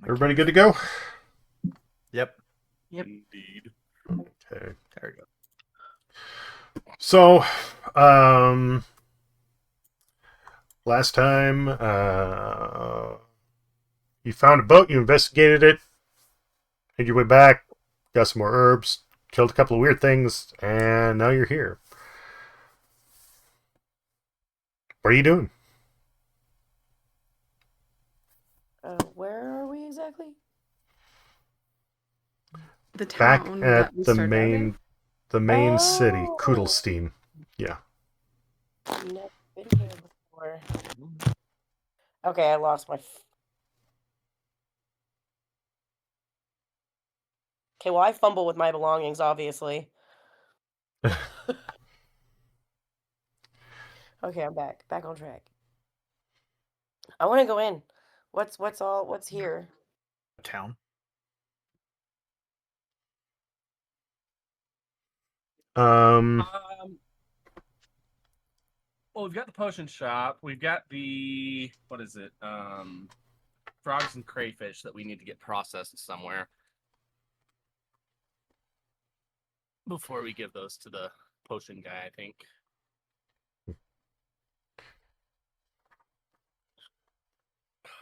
Everybody good to go? Yep. Indeed. Okay. There we go. So, last time, you found a boat, you investigated it, made your way back, got some more herbs, killed a couple of weird things, and now you're here. What are you doing? Where are we exactly? The Back town at that we the started out in? main city, Oh. Kudelstein. Yeah. Never been here before. Okay, I lost my. Okay, well, I fumble with my belongings, obviously. Okay, I'm back. Back on track. I want to go in. What's here? Town. Well, we've got the potion shop. We've got the what is it? Frogs and crayfish that we need to get processed somewhere before we give those to the potion guy, I think.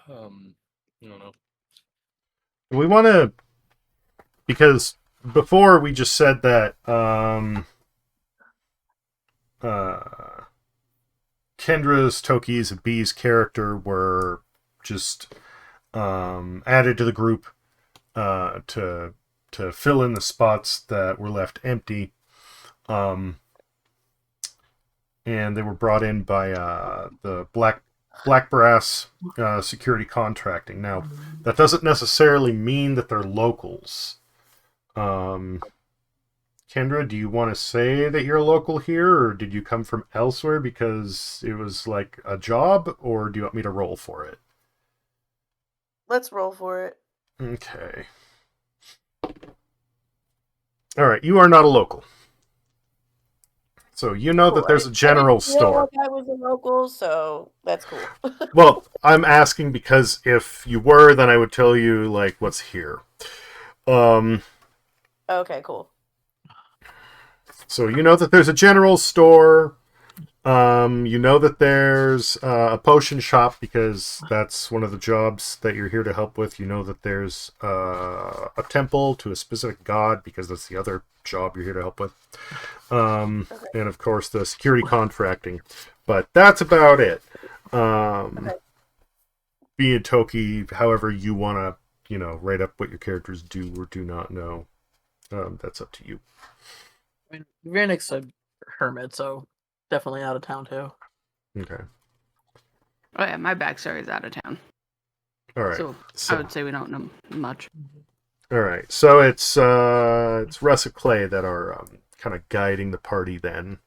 I don't know. We want to, because before we just said that Kendra's, Toki's, and B's character were just added to the group to fill in the spots that were left empty, and they were brought in by the Black Brass security contracting. Now, that doesn't necessarily mean that they're locals. Kendra, do you want to say that you're a local here, or did you come from elsewhere because it was like a job, or do you want me to roll for it? Let's roll for it. Okay. All right, you are not a local. So you know that there's a general store. I was a local, so that's cool. Well, I'm asking because if you were, then I would tell you like what's here. Okay, cool. So you know that there's a general store. You know that there's a potion shop because that's one of the jobs that you're here to help with. You know that there's a temple to a specific god because that's the other job you're here to help with. Okay. And of course the security contracting. But that's about it. Okay. Be a Toki, however you want to, write up what your characters do or do not know. That's up to you. I mean, Vanik's a hermit, so definitely out of town too. Okay. Oh yeah, my backstory is out of town. All right. So I would say we don't know much. All right. So it's Russ and Clay that are kind of guiding the party then.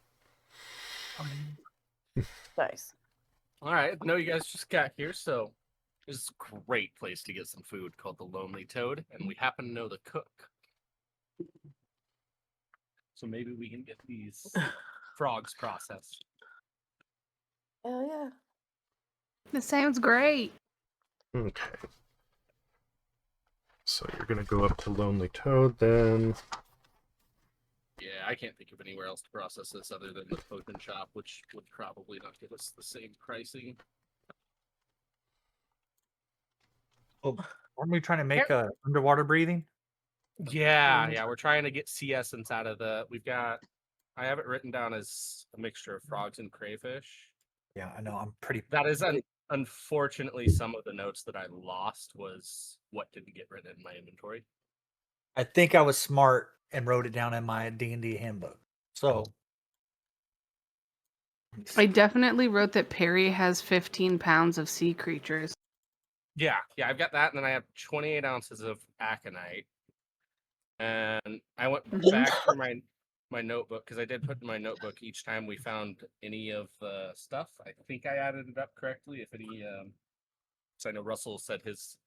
Nice. All right. No, you guys just got here, so this is a great place to get some food called the Lonely Toad, and we happen to know the cook. So maybe we can get these frogs processed. Hell yeah. This sounds great. Okay. So you're going to go up to Lonely Toad then. Yeah, I can't think of anywhere else to process this other than the potion shop, which would probably not give us the same pricing. Oh, aren't we trying to make underwater breathing? Yeah, we're trying to get sea essence out of the. I have it written down as a mixture of frogs and crayfish. Yeah, I know. I'm pretty. That is unfortunately some of the notes that I lost was what didn't get written in my inventory. I think I was smart and wrote it down in my D&D handbook. So I definitely wrote that Perry has 15 pounds of sea creatures. Yeah, I've got that, and then I have 28 ounces of aconite. And I went back through my notebook because I did put in my notebook each time we found any of the stuff. I think I added it up correctly. If any, so I know Russell said his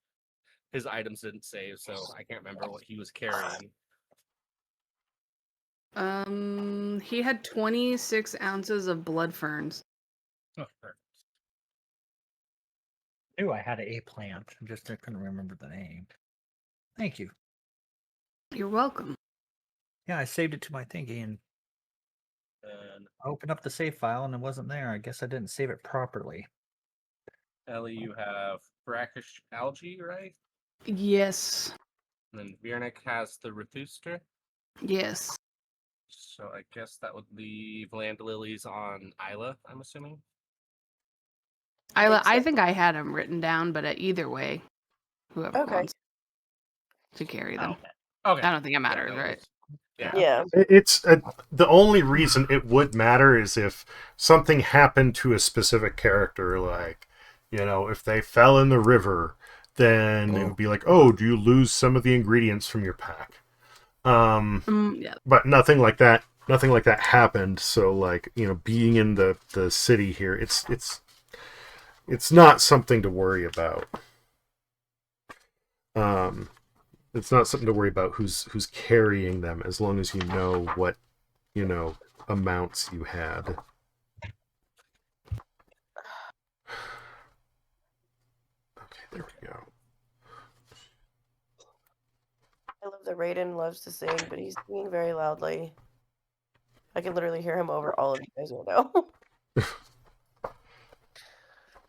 items didn't save, so I can't remember what he was carrying. He had 26 ounces of blood ferns. Oh, perfect. knew I had a plant. I couldn't remember the name. Thank you. You're welcome. Yeah, I saved it to my thingy and I opened up the save file and it wasn't there. I guess I didn't save it properly. Ellie, you have brackish algae, right? Yes. And then Viernik has the Rethuster. Yes. So I guess that would leave land lilies on Isla, I'm assuming. I so. think I had them written down, but either way, whoever Okay. wants to carry them. Okay. I don't think it matters, no right? worries. Yeah. Yeah. It's the only reason it would matter is if something happened to a specific character, like, if they fell in the river, then it would be like, oh, do you lose some of the ingredients from your pack? Yeah. But nothing like that. Nothing like that happened. So, like, being in the city here, it's not something to worry about. It's not something to worry about who's carrying them, as long as you know what amounts you had. Okay, there we go. I love that Raiden loves to sing, but he's singing very loudly. I can literally hear him over all of you guys right now.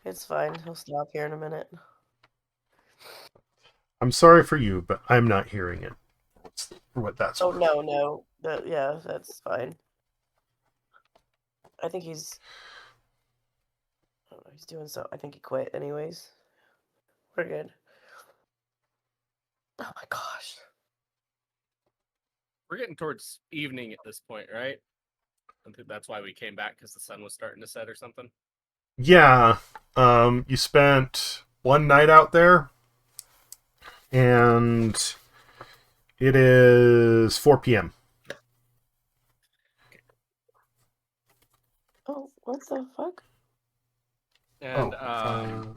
It's fine. He'll stop here in a minute. I'm sorry for you, but I'm not hearing it. What that's Oh worth. no. Yeah, that's fine. I think he's. I don't know. He's doing so. I think he quit, anyways. We're good. Oh my gosh. We're getting towards evening at this point, right? I think that's why we came back, because the sun was starting to set or something. Yeah. You spent one night out there, and it is 4 p.m. Oh, what the fuck? And Oh,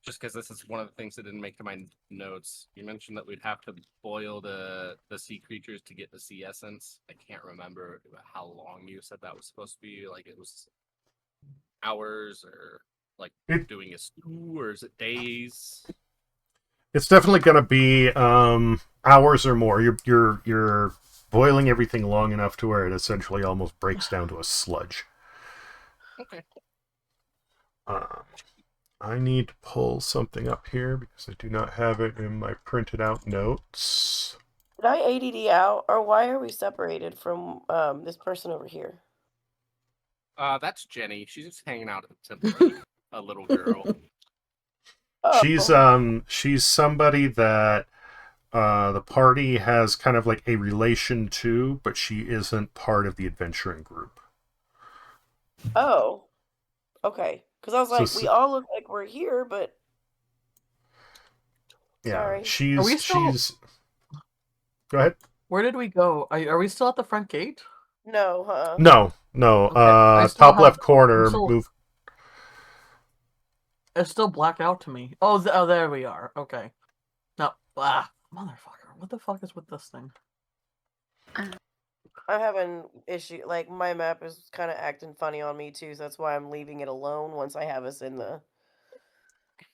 just because this is one of the things that didn't make to my notes, you mentioned that we'd have to boil the sea creatures to get the sea essence. I can't remember how long you said that was supposed to be. Like, it was hours, or like doing a stew, or is it days? it's definitely going to be hours or more. You're boiling everything long enough to where it essentially almost breaks down to a sludge. Okay. I need to pull something up here because I do not have it in my printed out notes. Did I ADD out, or why are we separated from this person over here? That's Jenny. She's just hanging out at the temple like a little girl. Oh. She's somebody that the party has kind of like a relation to, but she isn't part of the adventuring group. Oh. Okay. Because I was like, So- we all look like we're here, but Yeah, sorry. she's Are we still- she's. Go ahead. Where did we go? Are we still at the front gate? No, huh? No. Okay, I still Top have- left corner. I'm still- Move. It's still black out to me. Oh, there we are. Okay. No. Motherfucker. What the fuck is with this thing? I'm having issue. Like, my map is kind of acting funny on me, too, so that's why I'm leaving it alone once I have us in the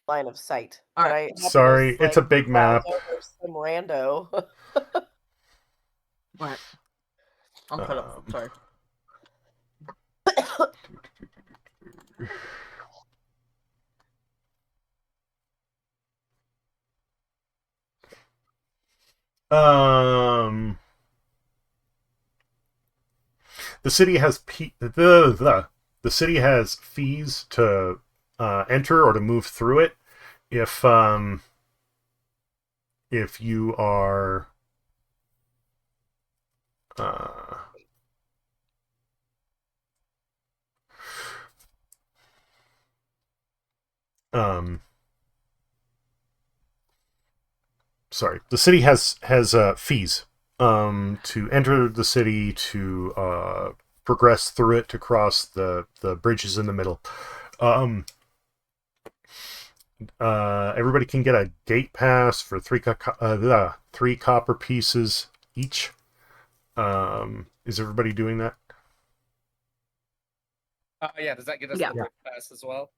line of sight. All But right. I happen to, Sorry, it's a big browse map. over some rando. Alright. I'm cut up. Sorry. The city has the city has fees to enter or to move through it. If you are sorry, the city has fees to enter the city, to progress through it, to cross the bridges in the middle. Everybody can get a gate pass for 3 copper pieces each. Is everybody doing that? Yeah, does that get us Yeah. the pass as well?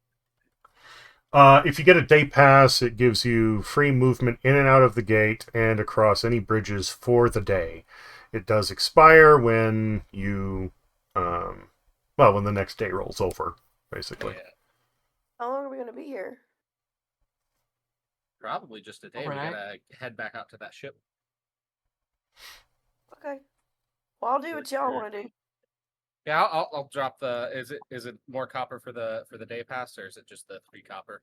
If you get a day pass, it gives you free movement in and out of the gate and across any bridges for the day. It does expire when you, when the next day rolls over, basically. Yeah, How long are we gonna be here? probably just a day. Overnight? We gotta head back out to that ship. Okay. Well, I'll do For what y'all sure. want to do. Yeah, I'll drop the. Is it more copper for the day pass, or is it just the 3 copper?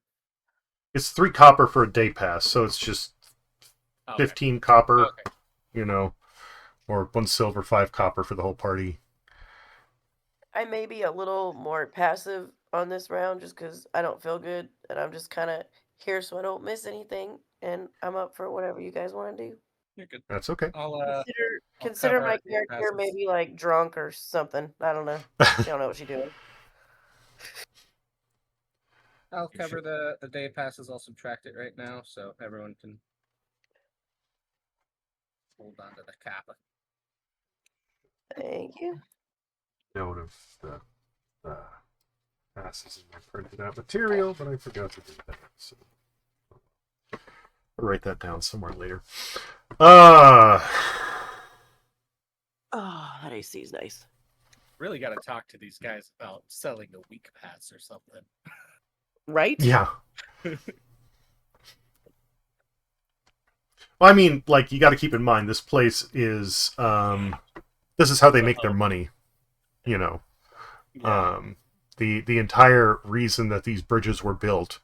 It's 3 copper for a day pass, so it's just Okay. 15 copper, Okay. or 1 silver, 5 copper for the whole party. I may be a little more passive on this round just because I don't feel good, and I'm just kind of here so I don't miss anything, and I'm up for whatever you guys want to do. You're good. That's okay. I'll Consider cover my our day character passes. maybe like drunk or something. I don't know. She don't know what she's doing. I'll cover the day passes. I'll subtract it right now so everyone can hold on to the kappa. Thank you. Note of the passes in my printed out material, but I forgot to do that. So I'll write that down somewhere later. Oh, that AC is nice. Really got to talk to these guys about selling a week pass or something. Right? Yeah. Well, I mean, like, you got to keep in mind, this place is, this is how they make their money, you know. The entire reason that these bridges were built,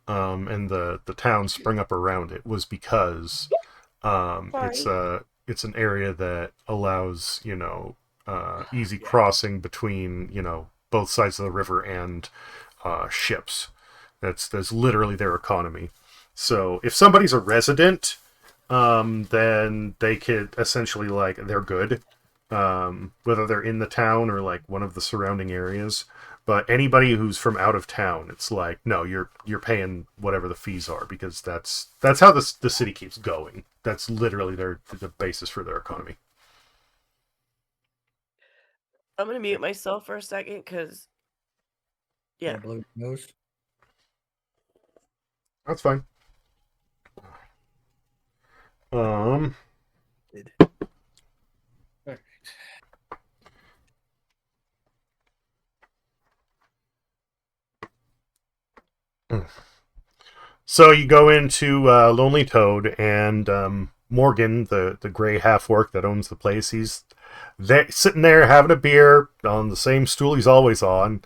and the town sprung up around it was because, it's an area that allows, easy crossing between, both sides of the river and, ships. That's literally their economy. So if somebody's a resident, then they could essentially, like, they're good, whether they're in the town or like one of the surrounding areas. But anybody who's from out of town, it's like, no, you're paying whatever the fees are, because that's how the city keeps going. That's literally the basis for their economy. I'm gonna mute myself for a second because yeah. Blow your nose. That's fine. So you go into Lonely Toad, and Morgan, the gray half-orc that owns the place, he's sitting there having a beer on the same stool he's always on,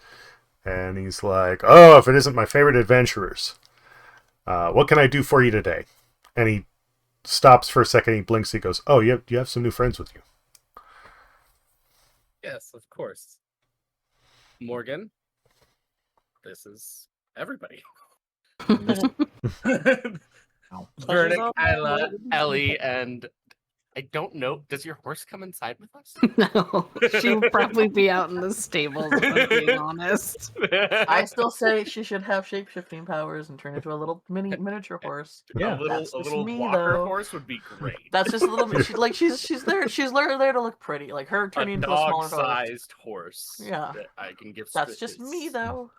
and he's like, "Oh, if it isn't my favorite adventurers, what can I do for you today?" And he stops for a second, he blinks, he goes, "Oh, you have some new friends with you." Yes, of course. Morgan, this is everybody. Vernick, Kyla, Ellie, and I don't know. Does your horse come inside with us? No, she would probably be out in the stables, if I'm being honest. I still say she should have shapeshifting powers and turn into a little miniature horse. Yeah, a That's little just me, walker though. horse would be great. That's just a little bit. She's there to look pretty. Like her turning into a smaller horse. dog-sized horse. Yeah. That I can give. That's just me, though.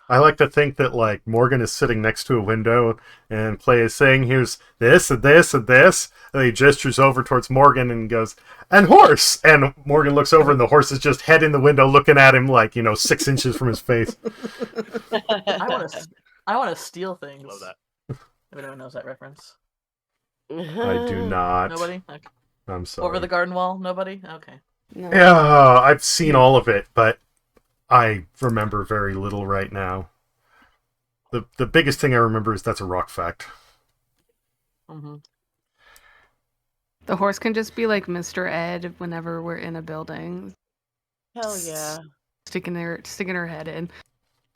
I like to think that, like, Morgan is sitting next to a window and Play is saying, "Here's this and this and this," and he gestures over towards Morgan and goes, "And horse!" And Morgan looks over and the horse is just head in the window looking at him, like, 6 inches from his face. I want to steal things. Love that. If anyone knows that reference. I do not. Nobody? Okay. I'm sorry. Over the garden wall? Nobody? Okay. No. Yeah, I've seen all of it, but I remember very little right now. The biggest thing I remember is that's a rock fact. Mm-hmm. The horse can just be like Mr. Ed whenever we're in a building. Hell yeah. Sticking her head in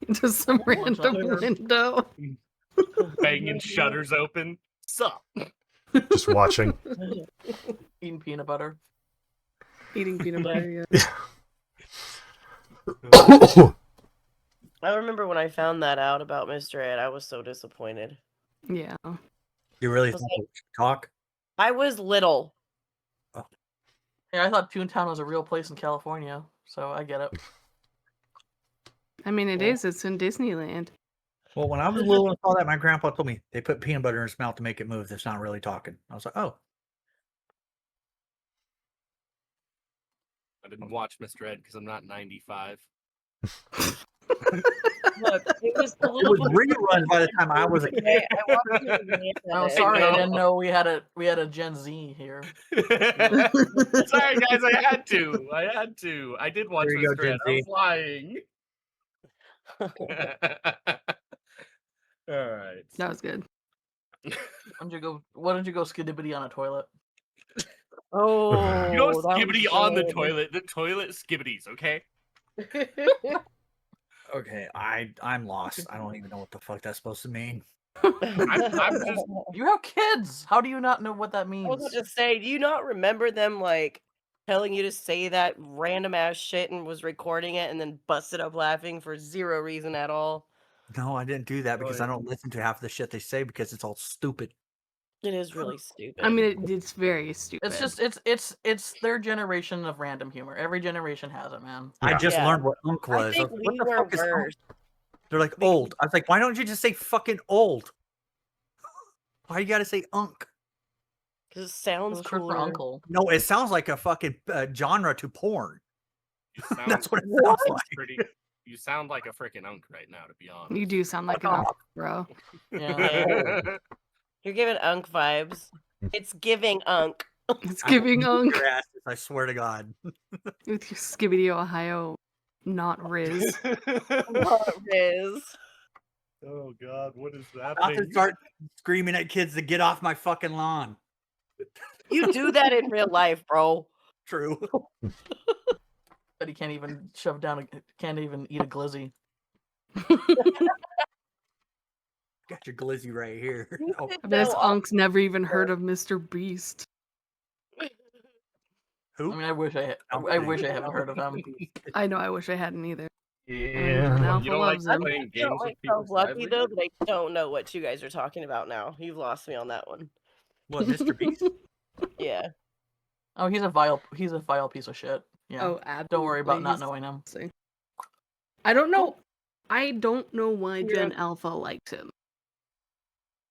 into some random window. Banging shutters open. Sup? Just watching. Eating peanut butter. Eating peanut butter, yeah. I remember when I found that out about Mr. Ed, I was so disappointed. Yeah. You really Was thought like- it would talk? I was little. Yeah, I thought Toontown was a real place in California, so I get it. I mean, it Yeah. is. It's in Disneyland. Well, when I was little and saw that, my grandpa told me they put peanut butter in his mouth to make it move. That's not really talking. I was like, oh. I didn't watch Mr. Ed because I'm not 95. Look, it was a It little was before rerun by the time I was a kid. today. I watched it in advance of Oh, it. sorry, I know. didn't know we had a Gen Z here. Sorry, guys, I had to. I did watch There you go, Mr. Ed. Gen I Z. was lying. All right. That was good. Why don't you go skidibbity on a toilet? Oh, You don't that was skibbity on the good. toilet. The toilet skibbities, okay? Okay, I'm lost. I don't even know what the fuck that's supposed to mean. I'm just You have kids. How do you not know what that I means? was about to say, do you not remember them like telling you to say that random ass shit and was recording it and then busted up laughing for zero reason at all? No, I didn't do that because I Right. don't listen to half the shit they say because it's all stupid. It is really stupid. I mean, it's very stupid. It's just it's their generation of random humor. Every generation has it, man. I just Yeah. learned what unk I was. think What we the were fuck is unk? worse. They're like old. I was like, why don't you just say fucking old? Why you gotta say unk? Because it sounds It's short for cooler. uncle. No, it sounds like a fucking genre to porn. you sound That's what it sounds like. pretty. You sound like a freaking unk right now, to be honest. You do sound like an uncle, bro. Yeah. You're giving unk vibes. It's giving unk. It's giving I will beat unk your asses, I swear to God. with your Skibbity Ohio, not Riz. What is? Oh God, what is that? Not to start screaming at kids to get off my fucking lawn. You do that in real life, bro. True. But he can't even can't even eat a glizzy. Got your glizzy right here. Oh, I bet his So unc's never even heard of Mr. Beast. who? I mean, I wish I haven't heard of him. I know, I wish I hadn't either. Yeah. Alpha You don't like loves him. playing I games feel with people. myself lucky though that I don't know what you guys are talking about now. You've lost me on that one. What, Mr. Beast? Yeah. Oh, he's a vile piece of shit. Yeah. Oh, absolutely. Don't worry about not He's knowing him. disgusting. I don't know. I don't know why Yeah. Gen Alpha likes him.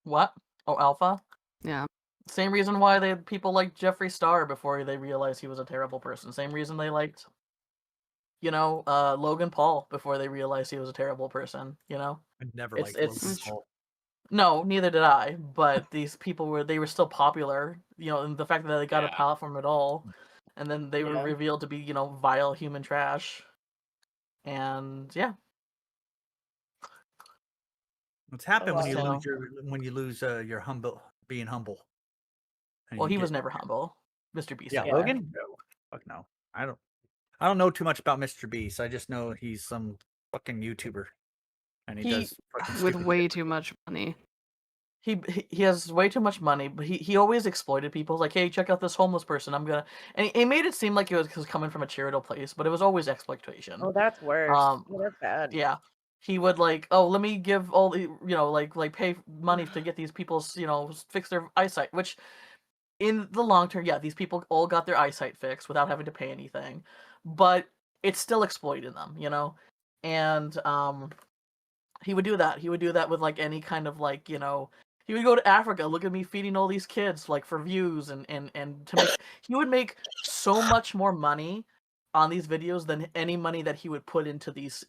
What? Oh, Alpha? Yeah. Same reason why people liked Jeffree Star before they realized he was a terrible person. Same reason they liked, Logan Paul before they realized he was a terrible person. I never It's- liked it's- Logan Paul. No, neither did I. But these people were still popular. And the fact that they got a Yeah. platform at all, and then they were Yeah. revealed to be vile human trash. And yeah, What's happened when you So- lose your being humble? And well, you he was get- never humble, Mr. Beast. Yeah, Yeah. Logan? No. Fuck no. I don't know too much about Mr. Beast. I just know he's some fucking YouTuber. And he He- does fucking With stupid way shit. too much money. He has way too much money, but he always exploited people. Like, hey, check out this homeless person. And he made it seem like it was coming from a charitable place, but it was always exploitation. Oh, that's worse. Um, Oh, that's bad. Yeah, he would let me give all the like pay money to get these people's fix their eyesight. Which, in the long term, yeah, these people all got their eyesight fixed without having to pay anything, but it's still exploiting them, And he would do that. He would do that with like any kind of He would go to Africa. Look at me feeding all these kids, like for views and to make. He would make so much more money on these videos than any money that he would put into these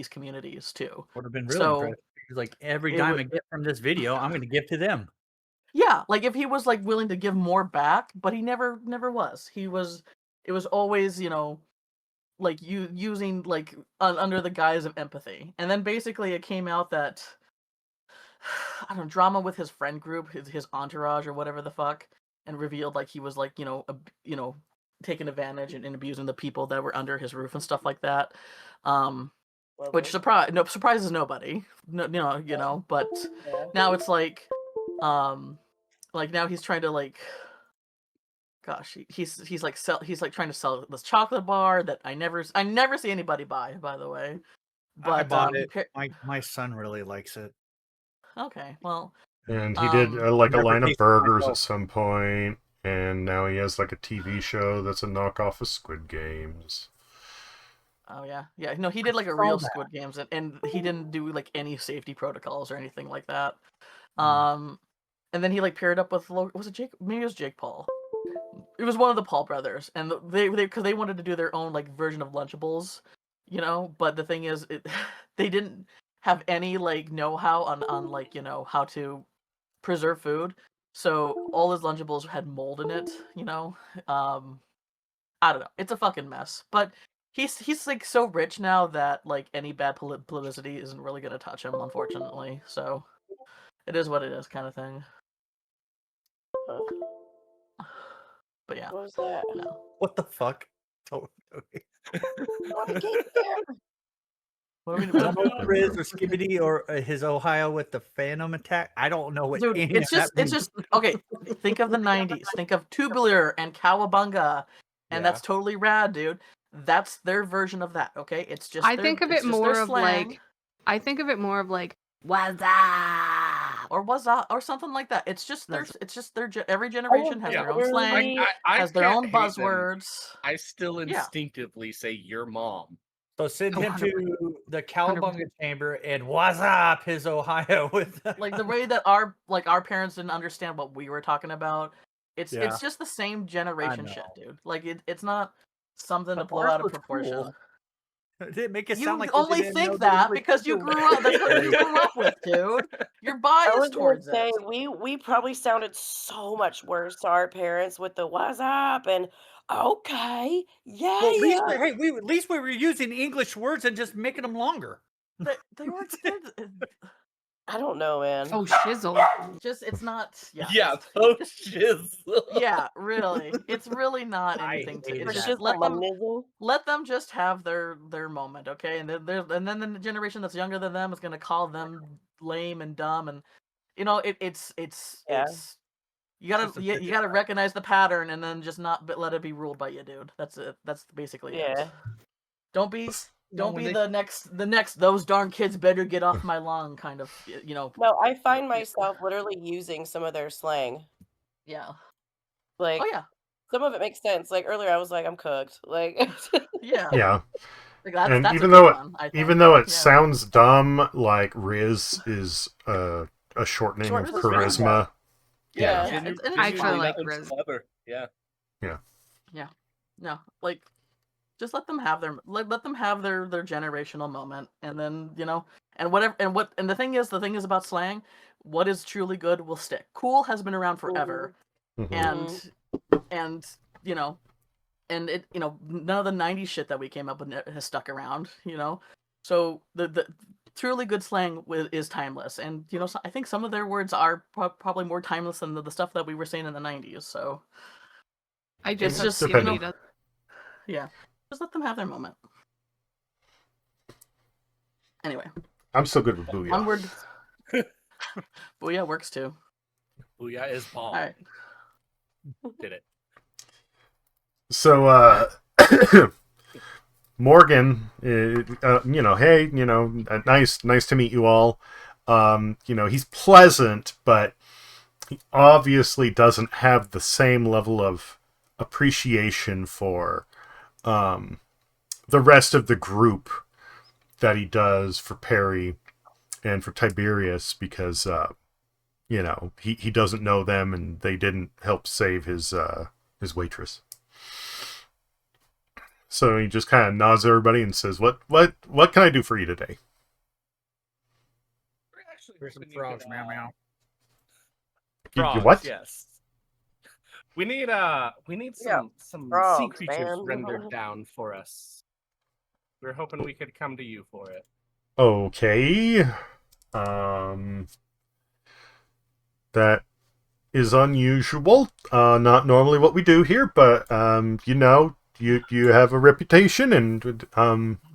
communities too. Would have been really So, impressive. He's like, every it dime would- I get from this video, I'm going to give to them. Yeah, like if he was like willing to give more back, but he never was. It was always like using like under the guise of empathy, and then basically it came out that I don't know, drama with his friend group, his entourage or whatever the fuck, and revealed like he was like taking advantage and abusing the people that were under his roof and stuff like that. Which surprises nobody. No, but Yeah. now it's like now he's trying to like gosh, he's trying to sell this chocolate bar that I never see anybody buy, by the way. But I bought it. My son really likes it. Okay, well, And he did a Never line of tasted burgers myself. at some point, and now he has like a TV show that's a knockoff of Squid Games. Oh yeah, yeah. No, he did like a saw real that. Squid Games, and he didn't do like any safety protocols or anything like that. Mm. And then he like paired up with was it Jake? Maybe it was Jake Paul. It was one of the Paul brothers, and they because they wanted to do their own like version of Lunchables, you know. But the thing is, they didn't have any like know-how on like how to preserve food. So all his Lunchables had mold in it, you know. I don't know. It's a fucking mess. But he's like so rich now that like any bad publicity isn't really gonna touch him, unfortunately. So it is what it is, kind of thing. Huh. But yeah, What was that? no. What the fuck? Oh, okay. What came there? What do we? I don't know if Riz or Skibbity or his Ohio with the Phantom attack. I don't know what Dude, any it's of that just means. okay. Think of the '90s. Think of Tubular and Cowabunga, and Yeah. that's totally rad, dude. That's their version of that. Okay, it's just I their, think of it's it just more their of slang, like, I think of it more of like, what's up? or was that or something like that. It's just their That's- it's just their every generation has Yeah. their own slang, I has their can't own hate them. buzzwords. I still Yeah. instinctively say your mom. So send Oh, him 100%. to the Cowabunga chamber and what's up his Ohio with Like the way that our parents didn't understand what we were talking about. It's Yeah. just the same generation shit, know. dude. Like it's not something to But blow ours out of was proportion. cool. It didn't make it You sound like only we didn't know think the that English because you language. grew up. That's what you grew up with, dude. You're I biased was gonna towards say it. we probably sounded so much worse to our parents with the "What's up?" and "Okay, yeah, Well, at least yeah." at least we were using English words and just making them longer. They were I don't know, man. Oh, shizzle. just it's not. Yeah. Yeah, It's, those just, shiz. yeah, really. It's really not I anything to. hated It's The that. just shizzle my nizzle. let them just have their moment, okay? And then the generation that's younger than them is gonna call them lame and dumb, and it's Yeah. you gotta Just a you gotta recognize the pattern and then just not let it be ruled by you, dude. That's it. That's basically it. Yeah. Don't be No, when they- the next those darn kids better get off my lawn kind of No, I find myself literally using some of their slang. yeah. Like, Oh yeah. some of it makes sense. Like, earlier I was like, "I'm cooked." Like Yeah. Yeah. Like And that's even a though good one, I think. even though it Yeah. sounds dumb, like Riz is a shortening Short of Riz is very charisma. Yeah. Yeah, it's I actually fine. like Nothing's Riz. clever. Yeah. No, like just let them have their their generational moment, and then and whatever and the thing is about slang, what is truly good will stick. Cool has been around forever, Mhm. and and it none of the '90s shit that we came up with has stuck around, so the truly good slang is timeless, and so I think some of their words are probably more timeless than the stuff that we were saying in the '90s. So I just just, depending. yeah, just let them have their moment. Anyway, I'm still good with Booyah. onward. Booyah works too. Booyah is bomb. All right. Did it. So, Morgan, hey, nice to meet you all. He's pleasant, but he obviously doesn't have the same level of appreciation for the rest of the group that he does for Perry and for Tiberius, because he doesn't know them and they didn't help save his waitress. So he just kind of nods at everybody and says, "What can I do for you today?" Here's some frogs, meow meow. Frogs, what? yes. We need Yeah, some sea frogs, creatures man. rendered down for us. We were hoping we could come to you for it. Okay. That is unusual. Not normally what we do here, but you have a reputation, and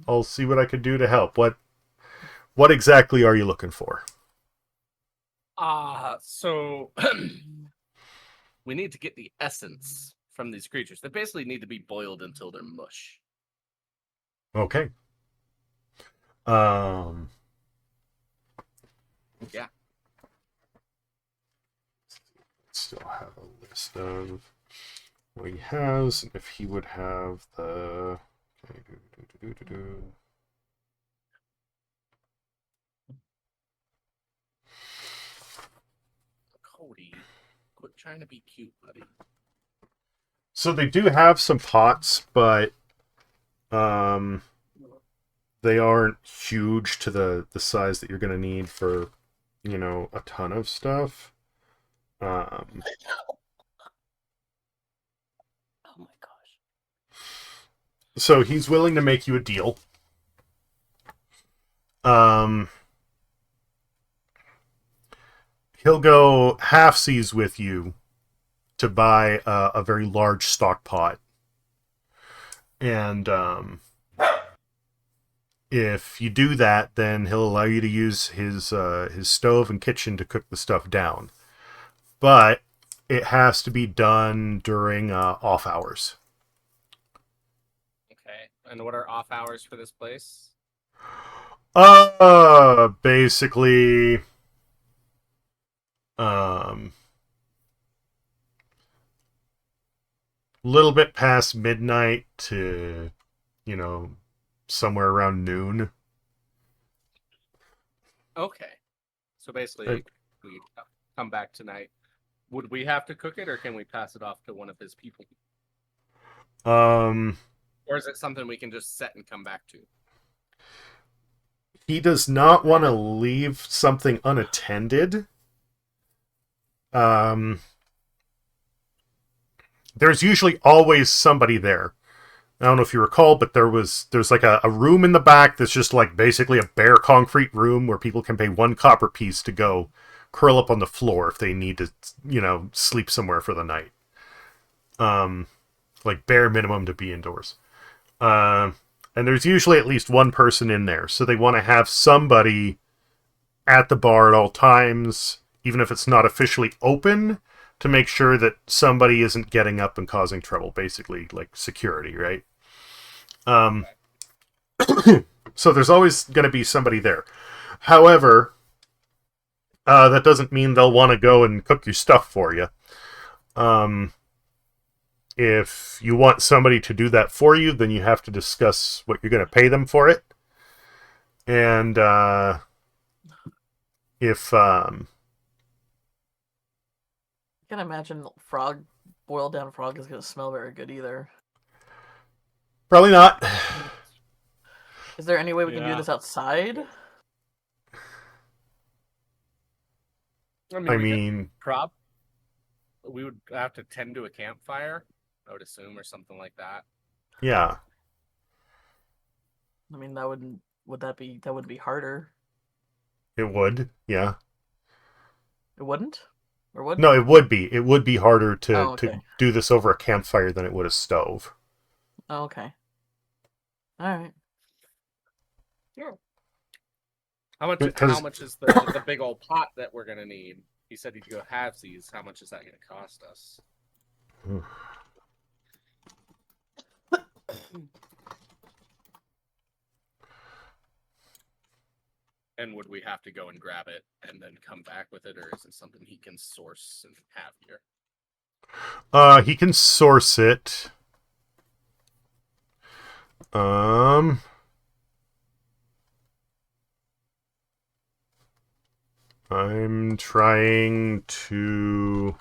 I'll see what I can do to help. What exactly are you looking for? So we need to get the essence from these creatures. They basically need to be boiled until they're mush. Okay. Yeah. Still have a list of what he has, and if he would have the Cody, quit trying to be cute, buddy. So they do have some pots, but they aren't huge to the size that you're going to need for, a ton of stuff. Oh my gosh. So he's willing to make you a deal. He'll go halfsies with you to buy a very large stock pot. And if you do that, then he'll allow you to use his stove and kitchen to cook the stuff down. But it has to be done during off hours. Okay. And what are off hours for this place? Basically, little bit past midnight to, somewhere around noon. Okay. So basically, we come back tonight. Would we have to cook it, or can we pass it off to one of his people? Or is it something we can just set and come back to? He does not want to leave something unattended. There's usually always somebody there. I don't know if you recall, but there's like a room in the back that's just like basically a bare concrete room where people can pay 1 copper piece to go curl up on the floor if they need to, sleep somewhere for the night. Like bare minimum to be indoors. And there's usually at least one person in there, so they want to have somebody at the bar at all times, even if it's not officially open, to make sure that somebody isn't getting up and causing trouble, basically, like security, right? So there's always going to be somebody there. However, that doesn't mean they'll want to go and cook your stuff for you. If you want somebody to do that for you, then you have to discuss what you're going to pay them for it. And if I can't imagine boiled down frog is going to smell very good either. probably not. Is there any way we can do Yeah. this outside? I we could mean, we would have to tend to a campfire, I would assume, or something like that. yeah. I mean, that wouldn't be harder. It would, yeah. It wouldn't? Or would? No, it would be. It would be harder to, Oh, okay. to do this over a campfire than it would a stove. Oh, okay. Alright. How much Because- is the big old pot that we're gonna need? He said he'd go halvesies. How much is that gonna cost us? And would we have to go and grab it and then come back with it, or is it something he can source and have here? He can source it. I'm trying to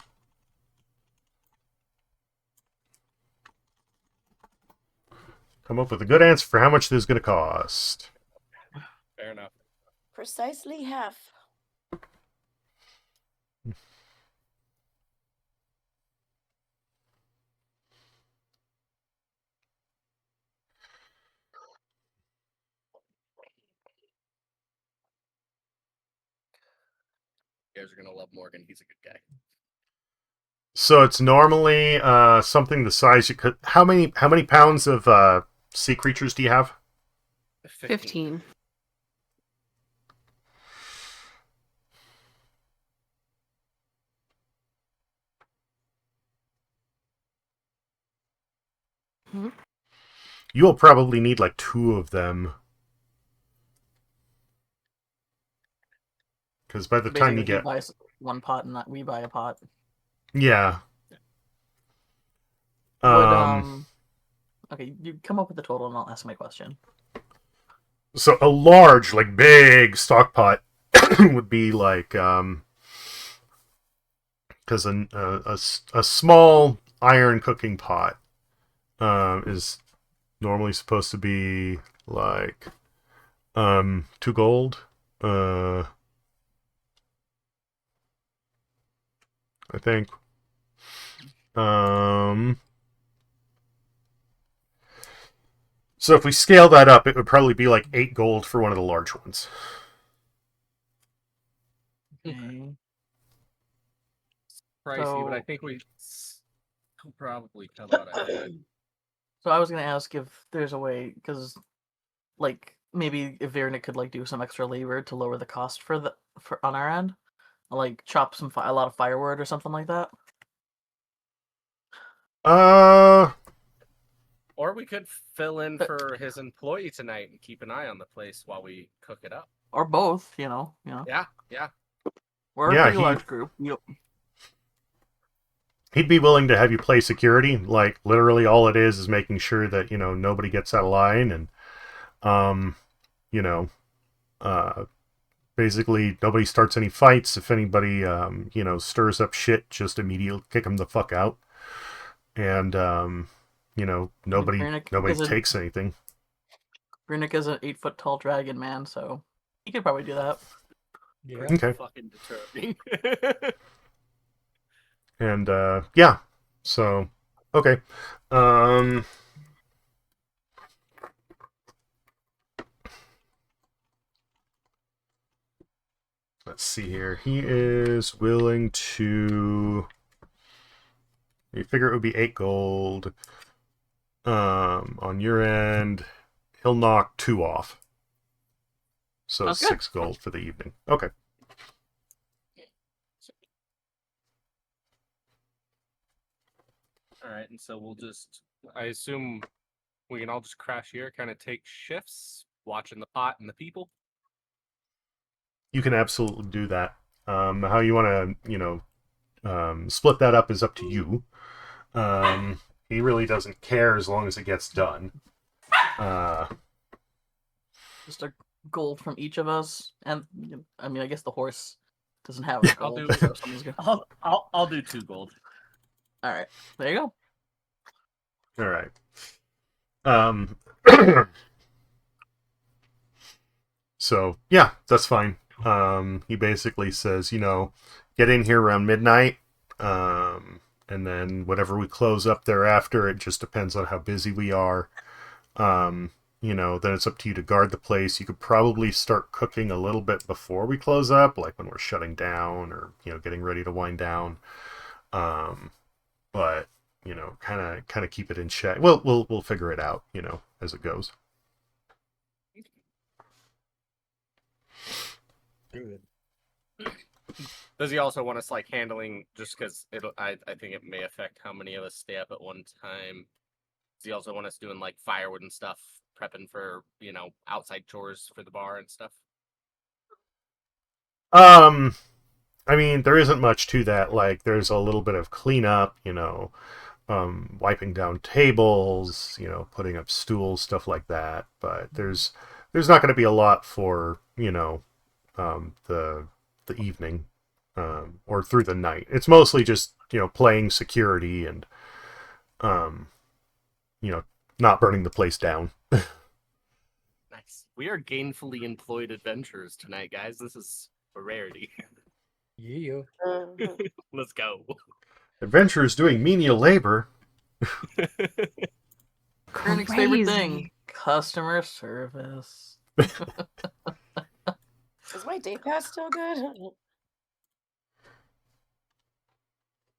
come up with a good answer for how much this is going to cost. Fair enough. Precisely half. You guys are gonna love Morgan. He's a good guy. So it's normally something the size you could. How many pounds of sea creatures do you have? 15. You'll probably need like 2 of them. Because by the time you Basically, he get... buys one pot and we buy a pot. Yeah. Would Okay, you come up with the total and I'll ask my question. So a large, like big stock pot would be like, because a small iron cooking pot is normally supposed to be like 2 gold. I think. So if we scale that up, it would probably be like 8 gold for one of the large ones. Okay. Pricey, but I So- think we will probably come out ahead. So I was gonna ask if there's a way, because like maybe if Vernick could like do some extra labor to lower the cost for on our end, like chop a lot of firewood or something like that. Or we could fill in for his employee tonight and keep an eye on the place while we cook it up. Or both, you know. Yeah. We're Yeah, a pretty large group. Yep. He'd be willing to have you play security. Like, literally all it is making sure that, nobody gets out of line and, you know, basically nobody starts any fights. If anybody, stirs up shit, just immediately kick them the fuck out. And, nobody Vernick takes anything. Vernick is an 8-foot tall dragon man, so he could probably do that. Yeah. Okay. Fucking deterring. And, yeah. So, okay. Let's see here. He is willing to... You figure it would be 8 gold. On your end, he'll knock 2 off. So Sounds good. 6 gold for the evening. Okay. All right, and so we'll just, I assume we can all just crash here, kind of take shifts, watching the pot and the people. You can absolutely do that. How you want to, split that up is up to you. He really doesn't care as long as it gets done. Just a gold from each of us, and I mean, I guess the horse doesn't have a I'll gold. do- So someone's gonna... I'll do 2 gold. All right, there you go. All right. So yeah, that's fine. He basically says, get in here around midnight, and then whatever we close up thereafter, it just depends on how busy we are. Then it's up to you to guard the place. You could probably start cooking a little bit before we close up, like when we're shutting down or getting ready to wind down. But kind of keep it in check. We'll figure it out, as it goes. Good. Does he also want us like handling, just because I think it may affect how many of us stay up at one time? Does he also want us doing like firewood and stuff, prepping for outside chores for the bar and stuff? I mean, there isn't much to that. Like, there's a little bit of cleanup, wiping down tables, putting up stools, stuff like that. But there's not going to be a lot for the evening or through the night. It's mostly just playing security and not burning the place down. Nice. We are gainfully employed adventurers tonight, guys. This is a rarity. Yeah. Let's go. Adventurers doing menial labor. Vernick's favorite thing: Crazy. customer service. Is my day pass still good?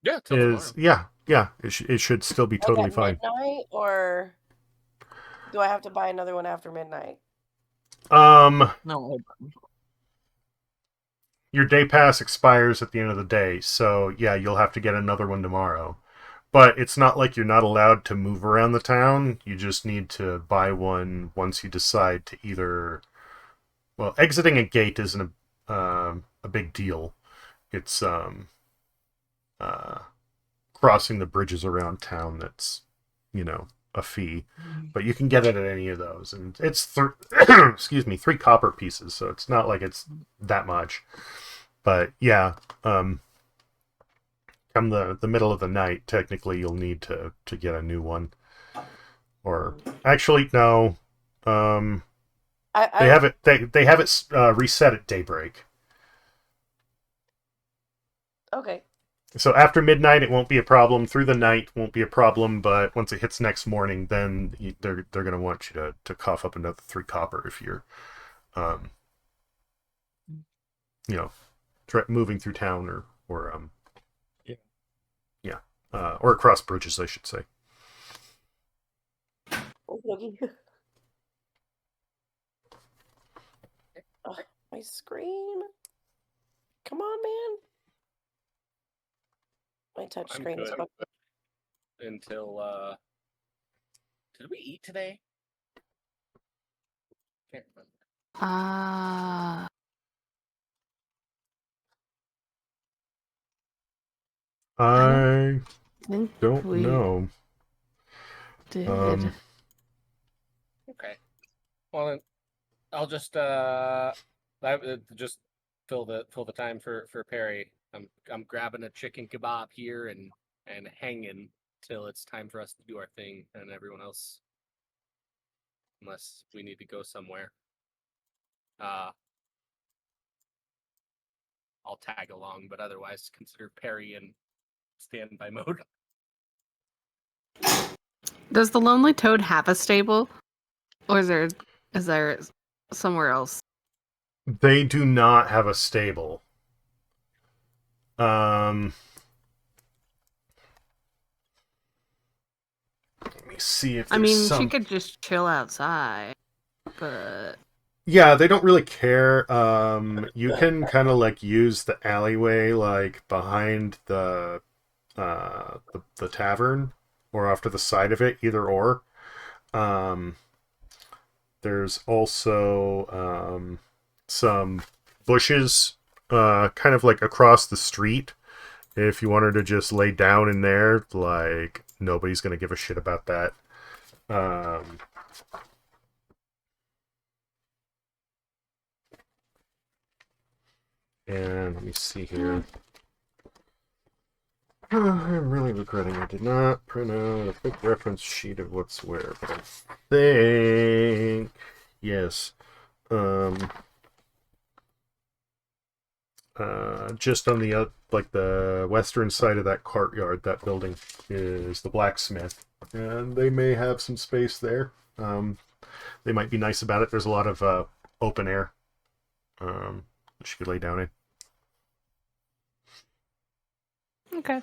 Yeah, till Is tomorrow. yeah. It should still be Like totally at fine. midnight, or do I have to buy another one after midnight? No, Your day pass expires at the end of the day, so yeah, you'll have to get another one tomorrow. But it's not like you're not allowed to move around the town. You just need to buy one once you decide to either... Well, exiting a gate isn't a big deal. It's crossing the bridges around town that's, a fee, but you can get it at any of those, and it's excuse me, 3 copper pieces, so it's not like it's that much. But yeah, come the middle of the night, technically you'll need to get a new one. Or actually, no, they have it reset at daybreak. Okay. So after midnight, it won't be a problem. Through the night, won't be a problem. But once it hits next morning, then they're going to want you to cough up another 3 copper if you're, moving through town or or across bridges, I should say. Okay. Oh, my screen. Come on, man. My touch I'm screen is good. fucked up. Until did we eat today? Can't remember. I think don't we know. did. Okay. Well, then I'll just just fill the time for Perry. I'm grabbing a chicken kebab here and hanging till it's time for us to do our thing, and everyone else, unless we need to go somewhere. I'll tag along, but otherwise consider Perry in standby mode. Does the Lonely Toad have a stable, or is there somewhere else? They do not have a stable. Let me see if there's she could just chill outside, but yeah, they don't really care. You can kind of like use the alleyway like behind the tavern or off to the side of it, either or. There's also some bushes kind of like across the street. If you wanted to just lay down in there, like nobody's gonna give a shit about that. And let me see here. I'm really regretting I did not print out a quick reference sheet of what's where, but I think yes. Just on the the western side of that courtyard, that building is the blacksmith, and they may have some space there. They might be nice about it. There's a lot of open air that she could lay down in. okay.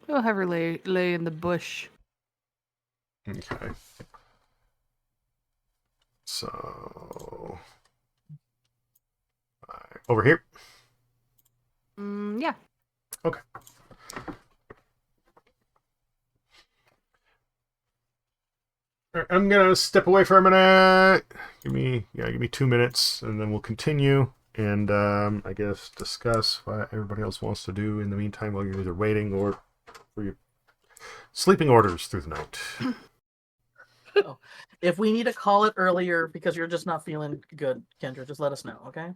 We'll have her lay in the bush. Okay. So over here. Yeah. Okay. I'm gonna step away for a minute. Give me 2 minutes, and then we'll continue and I guess discuss what everybody else wants to do in the meantime while you're either waiting or for your sleeping orders through the night. Oh, if we need to call it earlier because you're just not feeling good, Kendra, just let us know, okay?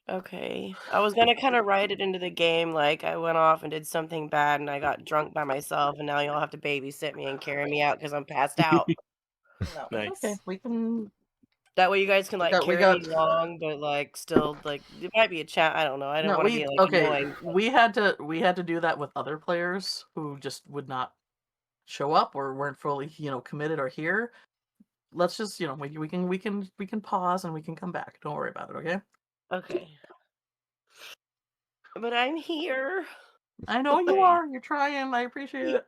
Okay. I was gonna kind of write it into the game, like I went off and did something bad and I got drunk by myself, and now y'all have to babysit me and carry me out because I'm passed out. No, Nice. okay, we can. That way you guys can like We carry got- me along, but like still like it might be a chat. I don't know. I don't No, want to be like annoying. we had to do that with other players who just would not show up or weren't fully committed or here. Let's just we can pause and we can come back. Don't worry about it, okay? Okay. But I'm here. I know you are. You're trying. I appreciate it.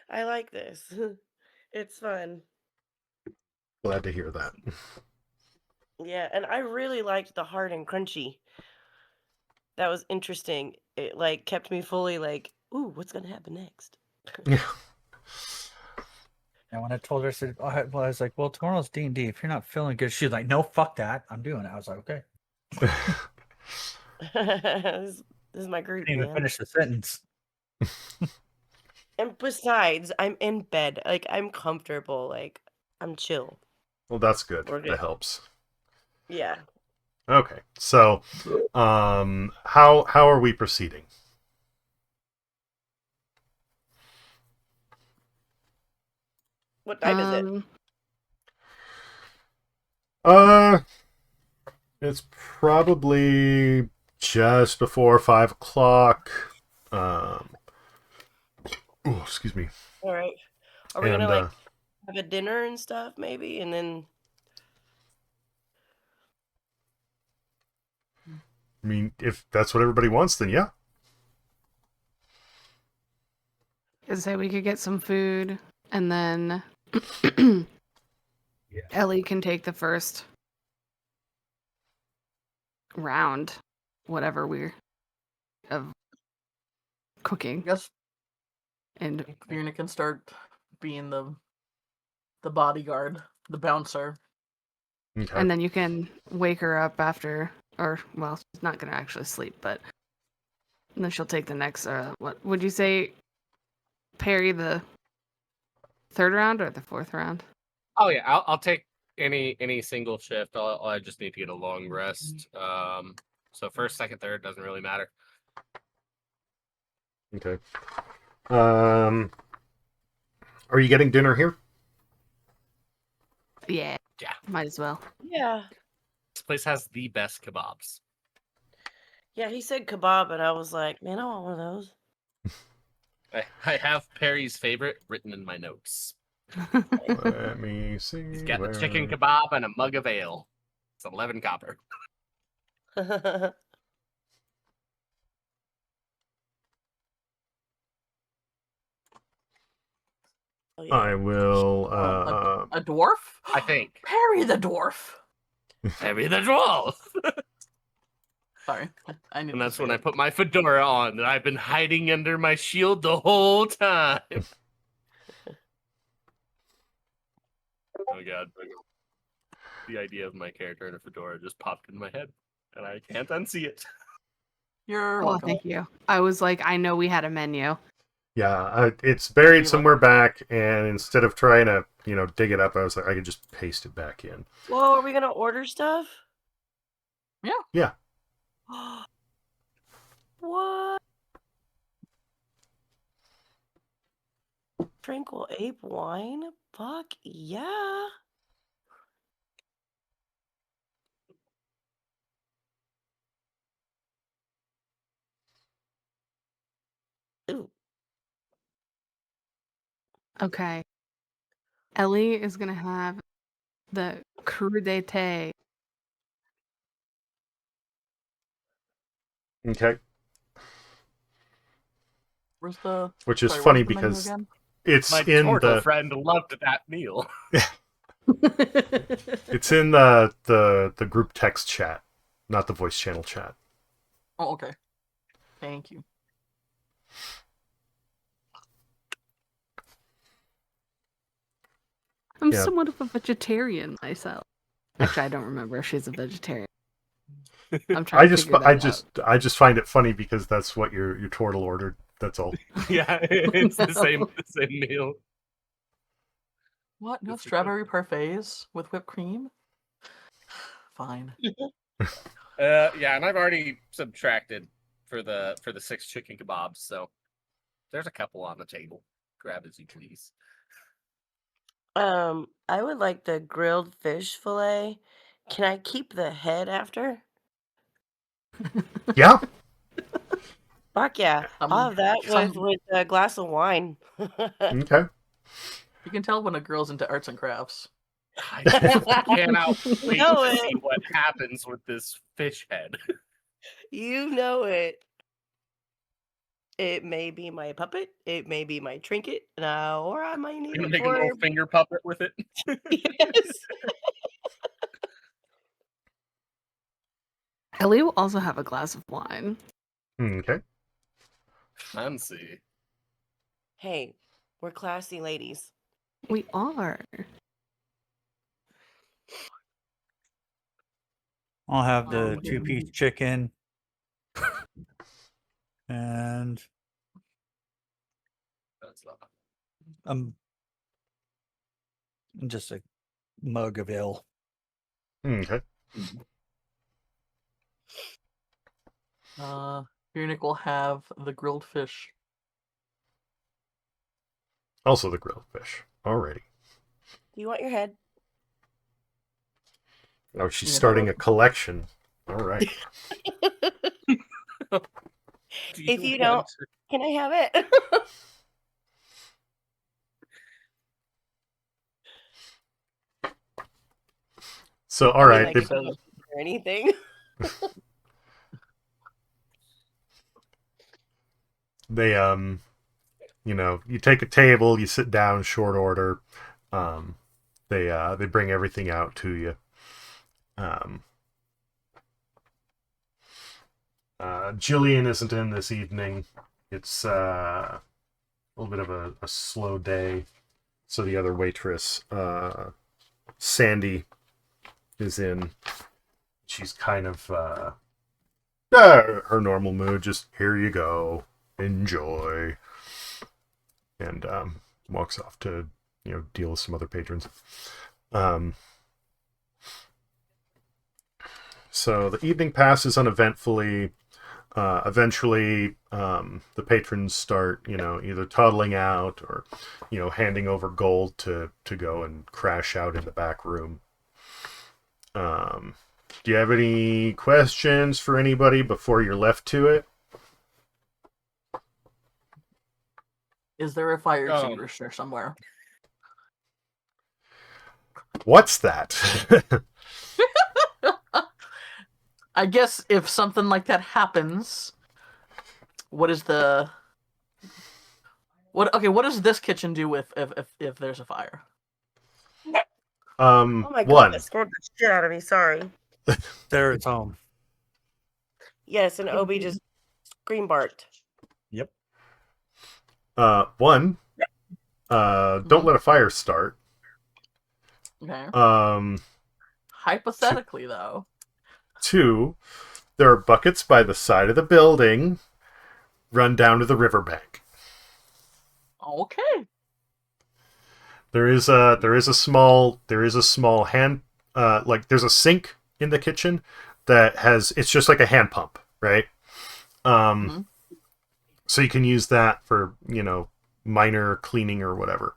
I like this. It's fun. Glad to hear that. Yeah, and I really liked the hard and crunchy. That was interesting. It like kept me fully like, ooh, what's gonna happen next? Yeah. And when I told her, I was like, well, tomorrow's D&D. If you're not feeling good, she's like, no, fuck that. I'm doing it. I was like, okay. this is my group, Didn't even man. finish the sentence. And besides, I'm in bed. Like, I'm comfortable. Like, I'm chill. Well, that's good. We're good. That helps. Yeah. Okay, so how are we proceeding? What time is it? It's probably just before 5 o'clock. Excuse me. All right. Are we And gonna like have a dinner and stuff, maybe, and then? I mean, if that's what everybody wants, then yeah. I say we could get some food, and then Ellie can take the first round, whatever we're of cooking. I guess And Fiona can start being the bodyguard, the bouncer. Okay. and then you can wake her up after, or well, she's not gonna actually sleep, but and then she'll take the next. What would you say? Parry the third round or the fourth round? Oh yeah, I'll take any single shift. I just need to get a long rest. So first, second, third doesn't really matter. Okay. Are you getting dinner here? Yeah. Yeah. Might as well. Yeah. This place has the best kebabs. Yeah, he said kebab, and I was like, man, I want one of those. I have Perry's favorite written in my notes. Let me see. He's got the chicken kebab and a mug of ale. It's 11 copper. Oh, yeah. I will. A dwarf? I think. Perry the dwarf. Perry the dwarf. Sorry, I need. And that's when I put my fedora on that I've been hiding under my shield the whole time. Oh god. The idea of my character in a fedora just popped in my head, and I can't unsee it. You're Oh, welcome. thank you. I was like, I know we had a menu. Yeah, it's buried somewhere back, and instead of trying to, dig it up, I was like, I could just paste it back in. Well, are we gonna order stuff? Yeah. What? Tranquil ape wine? Fuck yeah. Ooh. Okay. Ellie is gonna have the crudité. Okay. Where's the? Which is sorry, funny what's the menu because again? it's My in turtle the friend loved that meal. it's in the group text chat, not the voice channel chat. Oh, okay. Thank you. I'm Yeah. somewhat of a vegetarian myself. Actually, I don't remember if she's a vegetarian. I'm trying to figure that out. I just find it funny because that's what your turtle ordered. That's all. Yeah, it's the same meal. What? No It's strawberry parfaits with whipped cream? Fine. Yeah, and I've already subtracted for the 6 chicken kebabs, so there's a couple on the table. Grab as you please. I would like the grilled fish fillet. Can I keep the head after? Yeah. Fuck yeah. I'll have that some- with a glass of wine. Okay. You can tell when a girl's into arts and crafts. I just cannot wait know to it. see what happens with this fish head. You know it. It may be my puppet. It may be my trinket. Or I might need I'm gonna it make a for... little finger puppet with it. Yes. Ellie will also have a glass of wine. Okay. Fancy. Hey, we're classy ladies. We are. I'll have the 2-piece chicken. And What's that? Just a mug of ale. Okay. Munich will have the grilled fish. Also the grilled fish. Alrighty. Do you want your head? Oh, she's Yeah. starting a collection. All right. If you don't, can I have it? So, all I mean, right. like, they- if you don't or anything. They you know, you take a table, you sit down, short order. They bring everything out to you. Jillian isn't in this evening. It's a little bit of a slow day. So the other waitress, Sandy, is in. She's kind of her normal mood. Just here you go, enjoy, and walks off to deal with some other patrons. So the evening passes uneventfully. Eventually, the patrons start, either toddling out or, handing over gold to go and crash out in the back room. Do you have any questions for anybody before you're left to it? Is there a fire extinguisher somewhere? What's that? I guess if something like that happens, what does this kitchen do if there's a fire? Oh my god, One. that scared the shit out of me. Sorry. There it's home. Yes, and Obi just scream barked. Yep. One. Don't let a fire start. Okay. Hypothetically, though. Two, there are buckets by the side of the building. Run down to the riverbank. Okay. There is a small hand there's a sink in the kitchen that it's just like a hand pump, right? So you can use that for minor cleaning or whatever.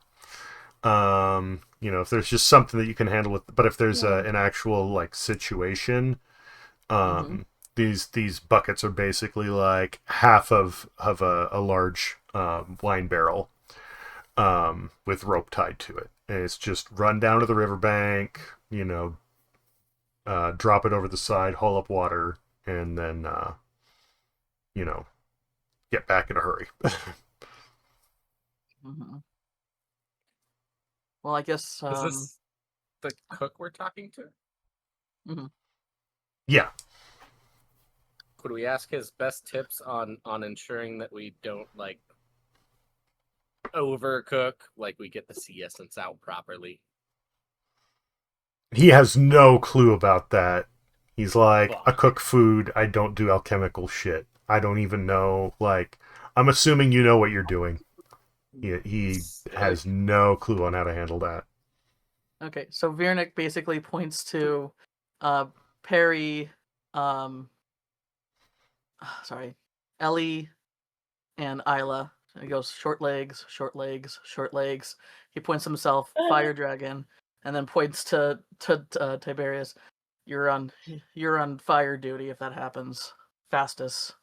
If there's just something that you can handle with, but if there's an actual situation. These buckets are basically like half of a large wine barrel with rope tied to it, and it's just run down to the riverbank, drop it over the side, haul up water, and then get back in a hurry. Well, I guess Is this the cook we're talking to? Yeah. Could we ask his best tips on ensuring that we don't overcook, we get the sea essence out properly? He has no clue about that. He's like, I cook food, I don't do alchemical shit. I don't even know, I'm assuming you know what you're doing. He has no clue on how to handle that. Okay, so Viernik basically points to Perry, Ellie, and Isla. He goes short legs, short legs, short legs. He points himself, fire dragon, and then points to Tiberius. You're on fire duty if that happens. Fastest.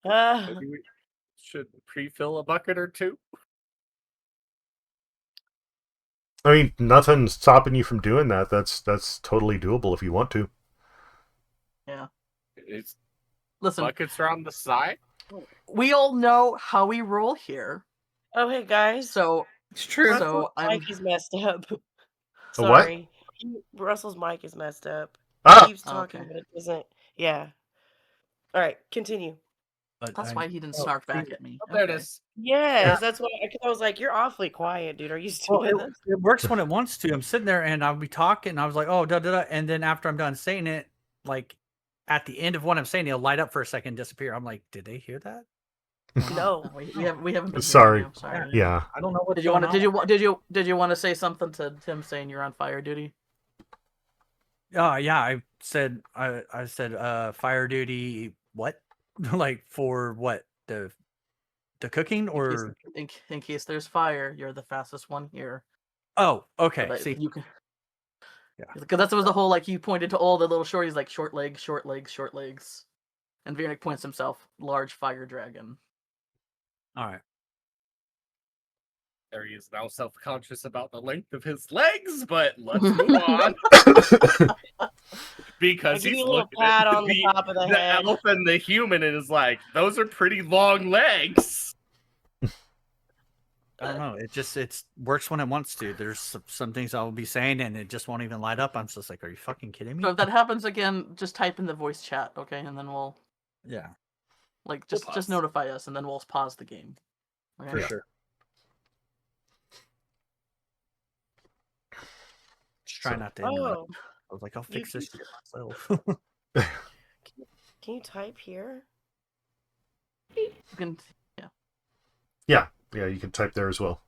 Maybe we should pre-fill a bucket or two. I mean, nothing's stopping you from doing that. That's totally doable if you want to. Yeah. Listen, buckets are on the side. We all know how we roll here. Oh, hey guys. So it's true. Russell's mic is messed up. Sorry. What? Russell's mic is messed up. Ah! He keeps talking, but it doesn't. Yeah. All right, continue. That's why he didn't snark back at me. Oh, there it is. Yes, that's why. I was like, "You're awfully quiet, dude. Are you still with us?" It works when it wants to. I'm sitting there and I'll be talking. And I was like, "Oh, da da da," and then after I'm done saying it, at the end of what I'm saying, it'll light up for a second, disappear. I'm like, "Did they hear that?" No. We haven't been Sorry. hearing you. Sorry. Yeah. I don't know what Did you want to say something to him saying you're on fire duty? Yeah, I said fire duty. What? Like for what? The cooking or? In case there's fire, you're the fastest one here. Oh, So okay. that See, you can. Yeah. Because that was the whole like he pointed to all the little shorties like short legs, short legs, short legs, and Viernick points himself large fire dragon. all right. There he is now self-conscious about the length of his legs, but let's move on. Because I give he's you a little looking pat at on the top of the head. elf and the human and is like, those are pretty long legs. I don't know. It works when it wants to. There's some things I will be saying and it just won't even light up. I'm just like, are you fucking kidding me? So if that happens again, just type in the voice chat, okay, and then we'll Yeah, just pause. notify us, and then we'll pause the game. Okay? for sure. Just try not to interrupt. Oh, I was like, I'll you fix this can- shit myself. can you type here? You can, Yeah, you can type there as well.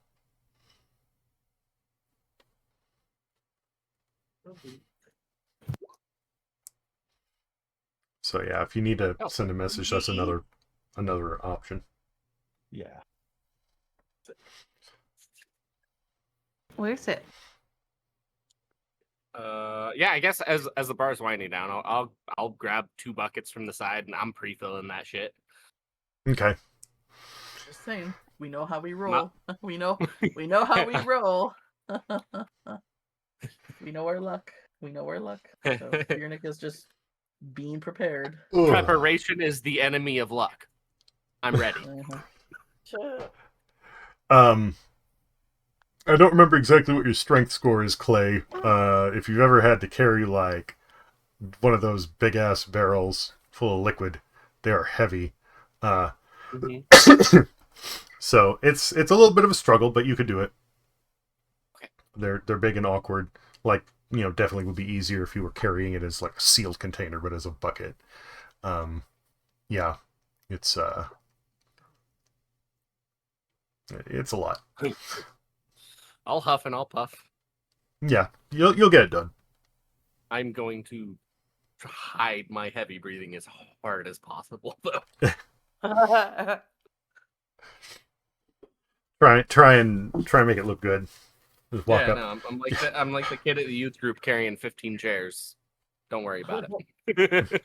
So yeah, if you need to send a message, that's another option. Yeah. Where's it? Yeah, I guess as the bar's winding down, I'll grab 2 buckets from the side and I'm pre-filling that shit. Okay. just saying, we know how we roll. we know how we roll. we know our luck. So Viernick is just being prepared. Ugh. Preparation is the enemy of luck. I'm ready. Sure. I don't remember exactly what your strength score is, Clay. If you've ever had to carry like one of those big ass barrels full of liquid, they are heavy. So it's a little bit of a struggle, but you could do it. Okay. They're big and awkward. Like, definitely would be easier if you were carrying it as like a sealed container, but as a bucket. Yeah, it's a lot. I'll huff and I'll puff. Yeah, you'll get it done. I'm going to hide my heavy breathing as hard as possible, though. Try and make it look good. Just walk up. No, I'm like the kid at the youth group carrying 15 chairs. Don't worry about it.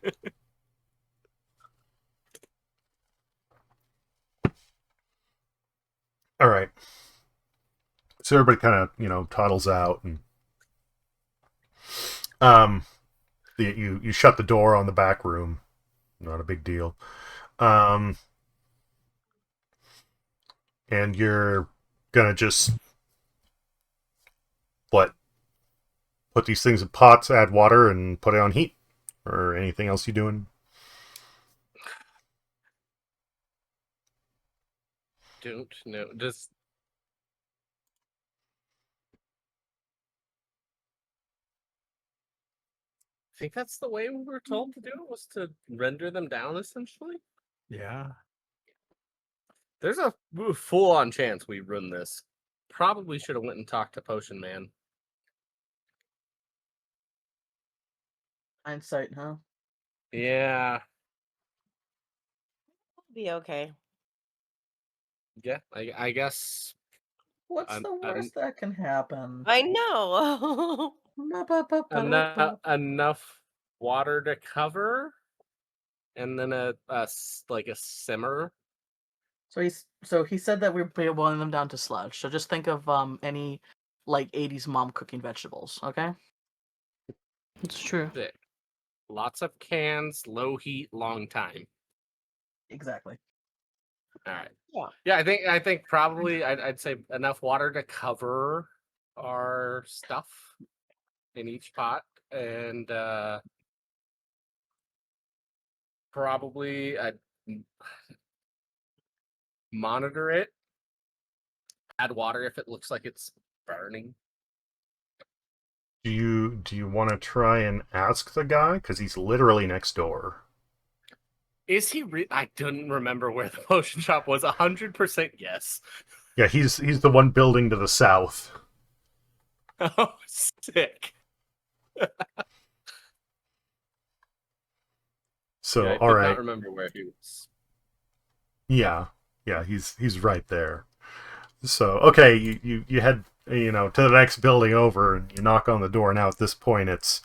All right. So everybody kind of toddles out, and you shut the door on the back room. Not a big deal. And you're gonna just put these things in pots, add water, and put it on heat, or anything else you doing? Don't know. Just I think that's the way we were told to do it, was to render them down, essentially. Yeah. There's a full-on chance we run this. Probably should have went and talked to Potion Man. Hindsight, huh? Yeah. Be okay. Yeah, I guess What's the worst that can happen? I know. enough water to cover, and then a simmer. So he said that we're boiling them down to sludge. So just think of any like 80s mom cooking vegetables, okay? It's true. Thick. Lots of cans, low heat, long time. Exactly. All right. Yeah. Yeah, I think probably I'd say enough water to cover our stuff in each pot, and probably I'd monitor it. Add water if it looks like it's burning. Do you want to try and ask the guy, because he's literally next door? Is he? I didn't remember where the potion shop was. 100% yes. Yeah, he's the one building to the south. Oh, sick. So, Yeah, I all did right. not remember where he was. Yeah, he's right there. So, okay, you head to the next building over, and you knock on the door. Now at this point, it's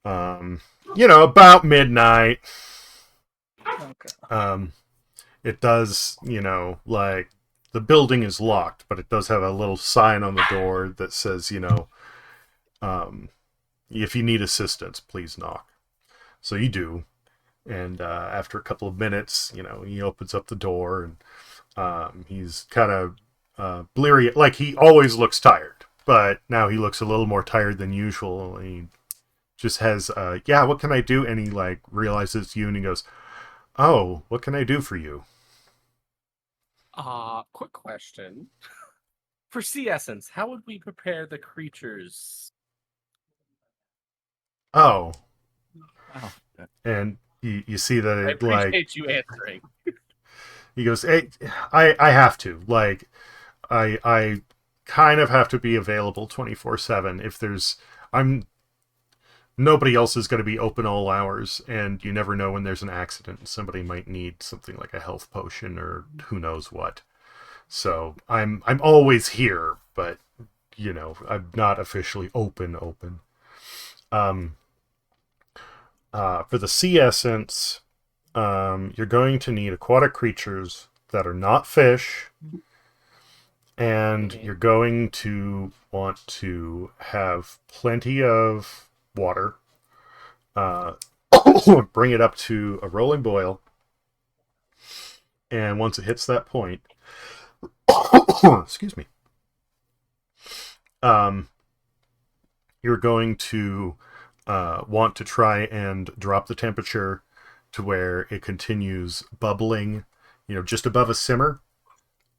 about midnight. Okay. It does, like the building is locked, but it does have a little sign on the door that says, if you need assistance, please knock. So you do, and after a couple of minutes, he opens up the door, and he's kind of bleary, like he always looks tired, but now he looks a little more tired than usual. And he just has, yeah, what can I do? And he like realizes it's you, and he goes, oh, what can I do for you? Quick question. For sea essence, how would we prepare the creatures? Oh, Oh, and you see that I it like appreciate you answering. he goes, hey, I have to, like, I kind of have to be available 24/7. If there's nobody else is going to be open all hours, and you never know when there's an accident. Somebody might need something like a health potion or who knows what. So I'm always here, but I'm not officially open. For the sea essence, you're going to need aquatic creatures that are not fish, and you're going to want to have plenty of water. Bring it up to a rolling boil, and once it hits that point, excuse me, you're going to want to try and drop the temperature to where it continues bubbling, just above a simmer,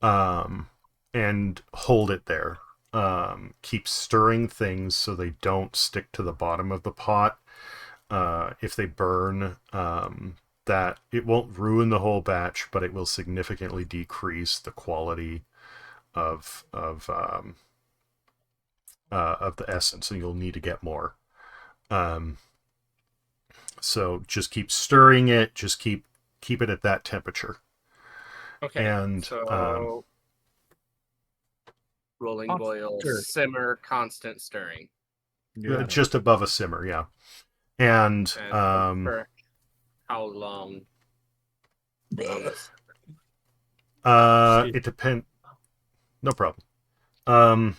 and hold it there. Keep stirring things so they don't stick to the bottom of the pot. If they burn, that it won't ruin the whole batch, but it will significantly decrease the quality of the essence, and you'll need to get more. So just keep stirring it. Just keep it at that temperature. Okay. And so rolling boil, simmer, constant stirring. just above a simmer, yeah. And for how long? It depends. No problem.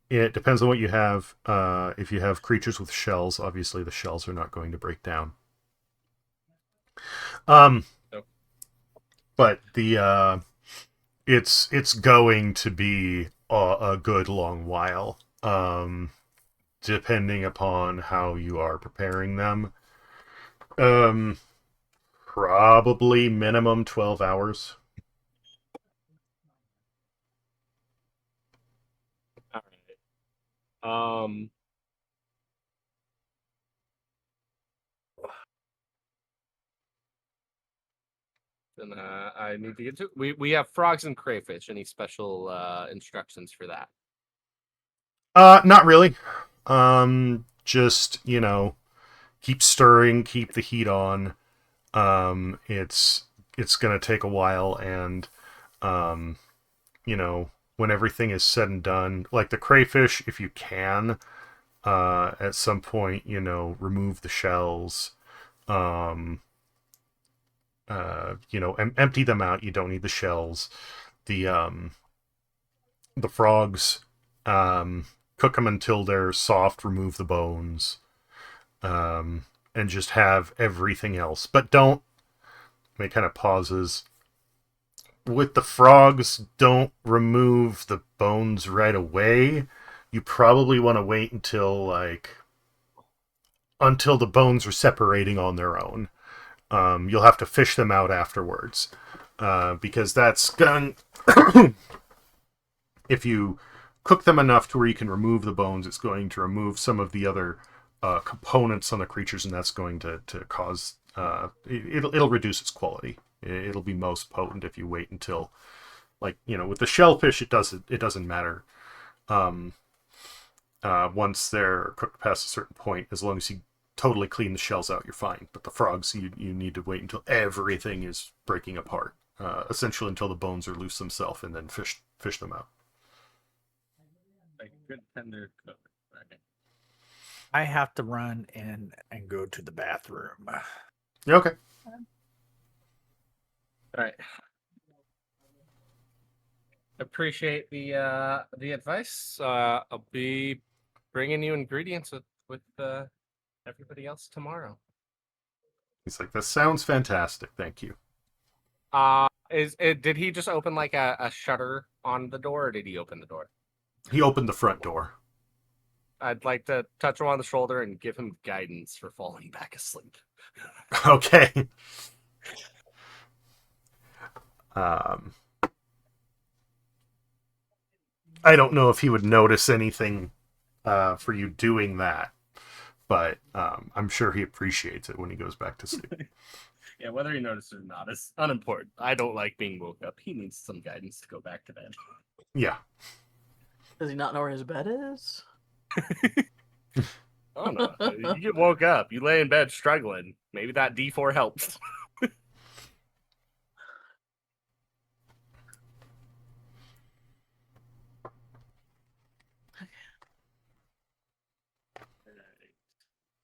It depends on what you have. If you have creatures with shells, obviously the shells are not going to break down. Nope. But the it's going to be a good long while. Depending upon how you are preparing them. Probably minimum 12 hours. All right. Then I need to get to. We have frogs and crayfish. Any special instructions for that? Not really. Just keep stirring, keep the heat on. It's gonna take a while, and when everything is said and done, like the crayfish, if you can, at some point, remove the shells. Empty them out. You don't need the shells. The frogs, cook them until they're soft. Remove the bones, and just have everything else. But don't make kind of pauses. With the frogs, don't remove the bones right away. You probably want to wait until the bones are separating on their own. You'll have to fish them out afterwards, because that's going. If you cook them enough to where you can remove the bones, it's going to remove some of the other components on the creatures, and that's going to cause it'll reduce its quality. It'll be most potent if you wait until, like, with the shellfish, it doesn't matter. Once they're cooked past a certain point, as long as you totally clean the shells out, you're fine. But the frogs, you need to wait until everything is breaking apart, essentially until the bones are loose themselves, and then fish them out. Like good tender cook. Right. I have to run in and go to the bathroom. Yeah, okay. All right. Appreciate the advice. I'll be bringing you ingredients with everybody else tomorrow. He's like, that sounds fantastic. Thank you. Did he just open like a shutter on the door, or did he open the door? He opened the front door. I'd like to touch him on the shoulder and give him guidance for falling back asleep. Okay. I don't know if he would notice anything for you doing that, but I'm sure he appreciates it when he goes back to sleep. Yeah, whether he noticed it or not is unimportant. I don't like being woke up. He needs some guidance to go back to bed. Yeah. Does he not know where his bed is? Oh no. You get woke up, you lay in bed struggling. Maybe that D4 helps.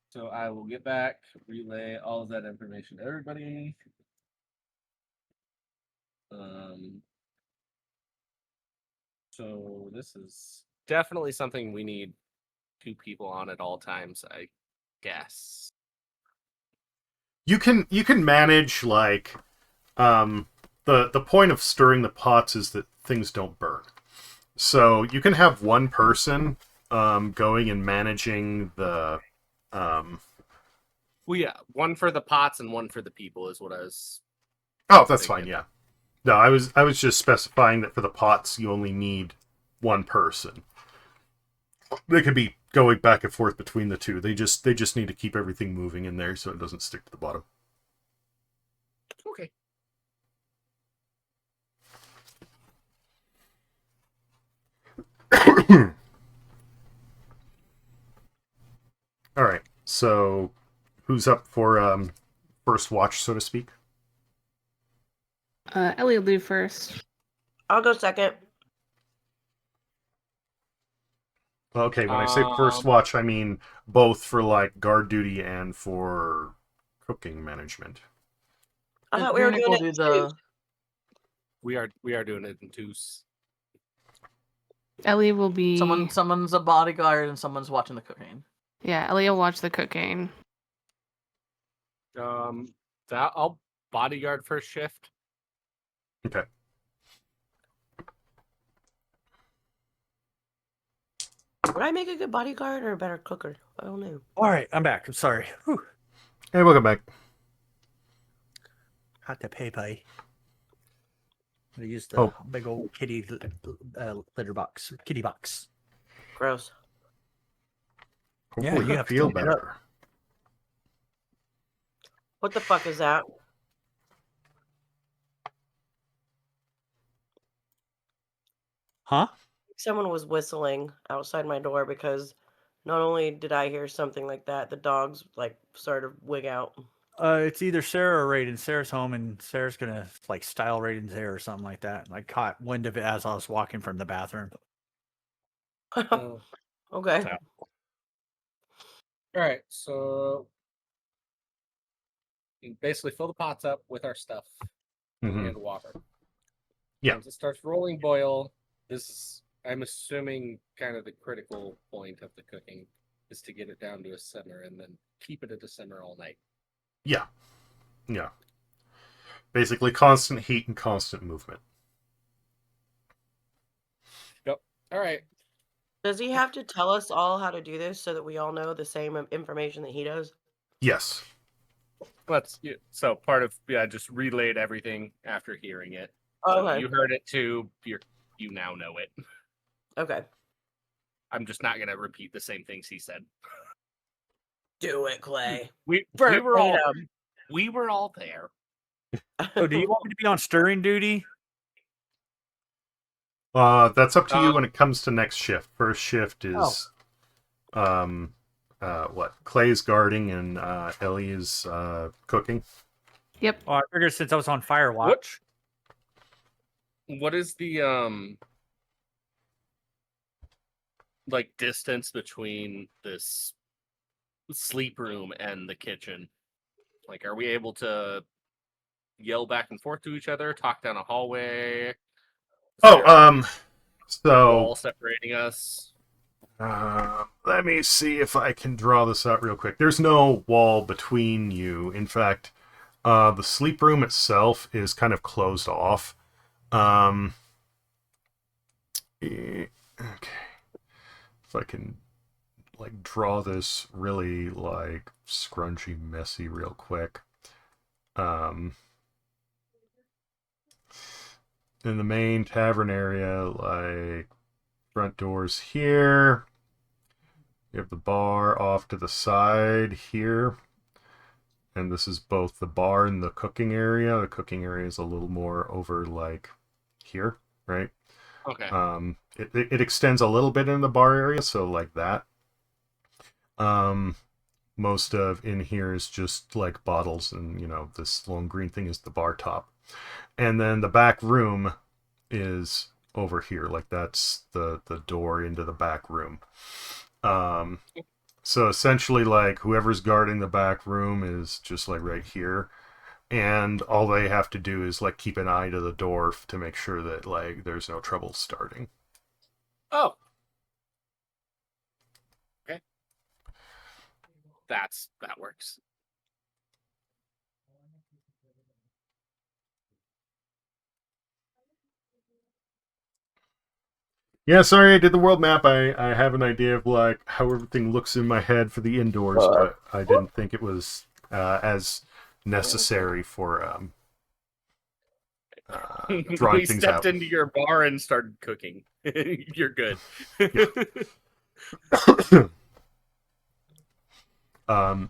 So I will get back, relay all of that information to everybody. So this is definitely something we need 2 people on at all times, I guess. You can manage, like, the point of stirring the pots is that things don't burn. So you can have one person going and managing the Well, yeah, one for the pots and one for the people is what I was. Oh, that's thinking. fine, yeah. No, I was just specifying that for the pots you only need one person. They could be going back and forth between the two. They just need to keep everything moving in there so it doesn't stick to the bottom. Okay. All right. So, who's up for first watch, so to speak? Ellie will do first. I'll go second. Okay, when I say first watch, I mean both for, like, guard duty and for cooking management. I thought we were doing it in twos. We are doing it in 2s. Ellie will be. Someone's a bodyguard and someone's watching the cooking. Yeah, Ellie will watch the cooking. That I'll bodyguard first shift. Okay. Would I make a good bodyguard or a better cooker? I don't know. All right, I'm back. I'm sorry. Whew. Hey, welcome back. Had to pay. I used the big old kitty litter box, kitty box. Gross. Hopefully you have to feel clean it up. better. What the fuck is that? Huh? Someone was whistling outside my door because not only did I hear something like that, the dogs like started to wig out. It's either Sarah or Raiden. Sarah's home, and Sarah's gonna like style Raiden's hair or something like that. I caught wind of it as I was walking from the bathroom. Okay. So. All right, so you basically fill the pots up with our stuff and water. Yeah. Once it starts rolling boil, this is, I'm assuming, kind of the critical point of the cooking is to get it down to a simmer and then keep it at a simmer all night. Yeah. Yeah. Basically constant heat and constant movement. Yep. All right. Does he have to tell us all how to do this so that we all know the same information that he does? Yes. So part of just relayed everything after hearing it. Okay. So you heard it too. You now know it. Okay. I'm just not gonna repeat the same things he said. Do it, Clay. We were all We were all there. Oh, do you want me to be on stirring duty? That's up to you when it comes to next shift. First shift is, what? Clay's guarding and Ellie is cooking. Yep. Oh, I figured since I was on fire watch. What is the like distance between this sleep room and the kitchen? Like, are we able to yell back and forth to each other, talk down a hallway? Is there a So wall separating us? let me see if I can draw this out real quick. There's no wall between you. In fact, the sleep room itself is kind of closed off. Okay. If I can like draw this really like scrunchy, messy real quick. In the main tavern area, like front doors here. You have the bar off to the side here. And this is both the bar and the cooking area. The cooking area is a little more over like here, right? Okay. It extends a little bit in the bar area, so like that. Most of in here is just like bottles, and this long green thing is the bar top. And then the back room is over here, like that's the door into the back room. So essentially, like whoever's guarding the back room is just like right here, and all they have to do is like keep an eye to the door to make sure that like there's no trouble starting. Oh. Okay. That works. Yeah, sorry, I did the world map. I have an idea of like how everything looks in my head for the indoors, but I didn't think it was as necessary for drawing We things stepped out. into your bar and started cooking. You're good.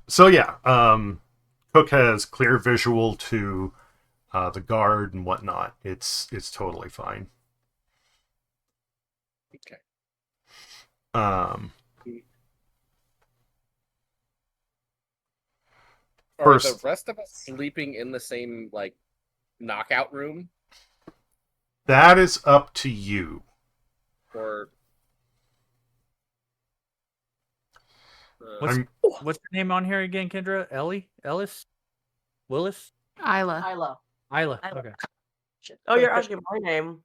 So yeah, Cook has clear visual to the guard and whatnot. It's totally fine. Okay. First, Are the rest of us sleeping in the same like knockout room? that is up to you. Or What's your name on here again, Kendra? Ellis? Willis? Isla. Isla. Okay. Oh, you're asking my name.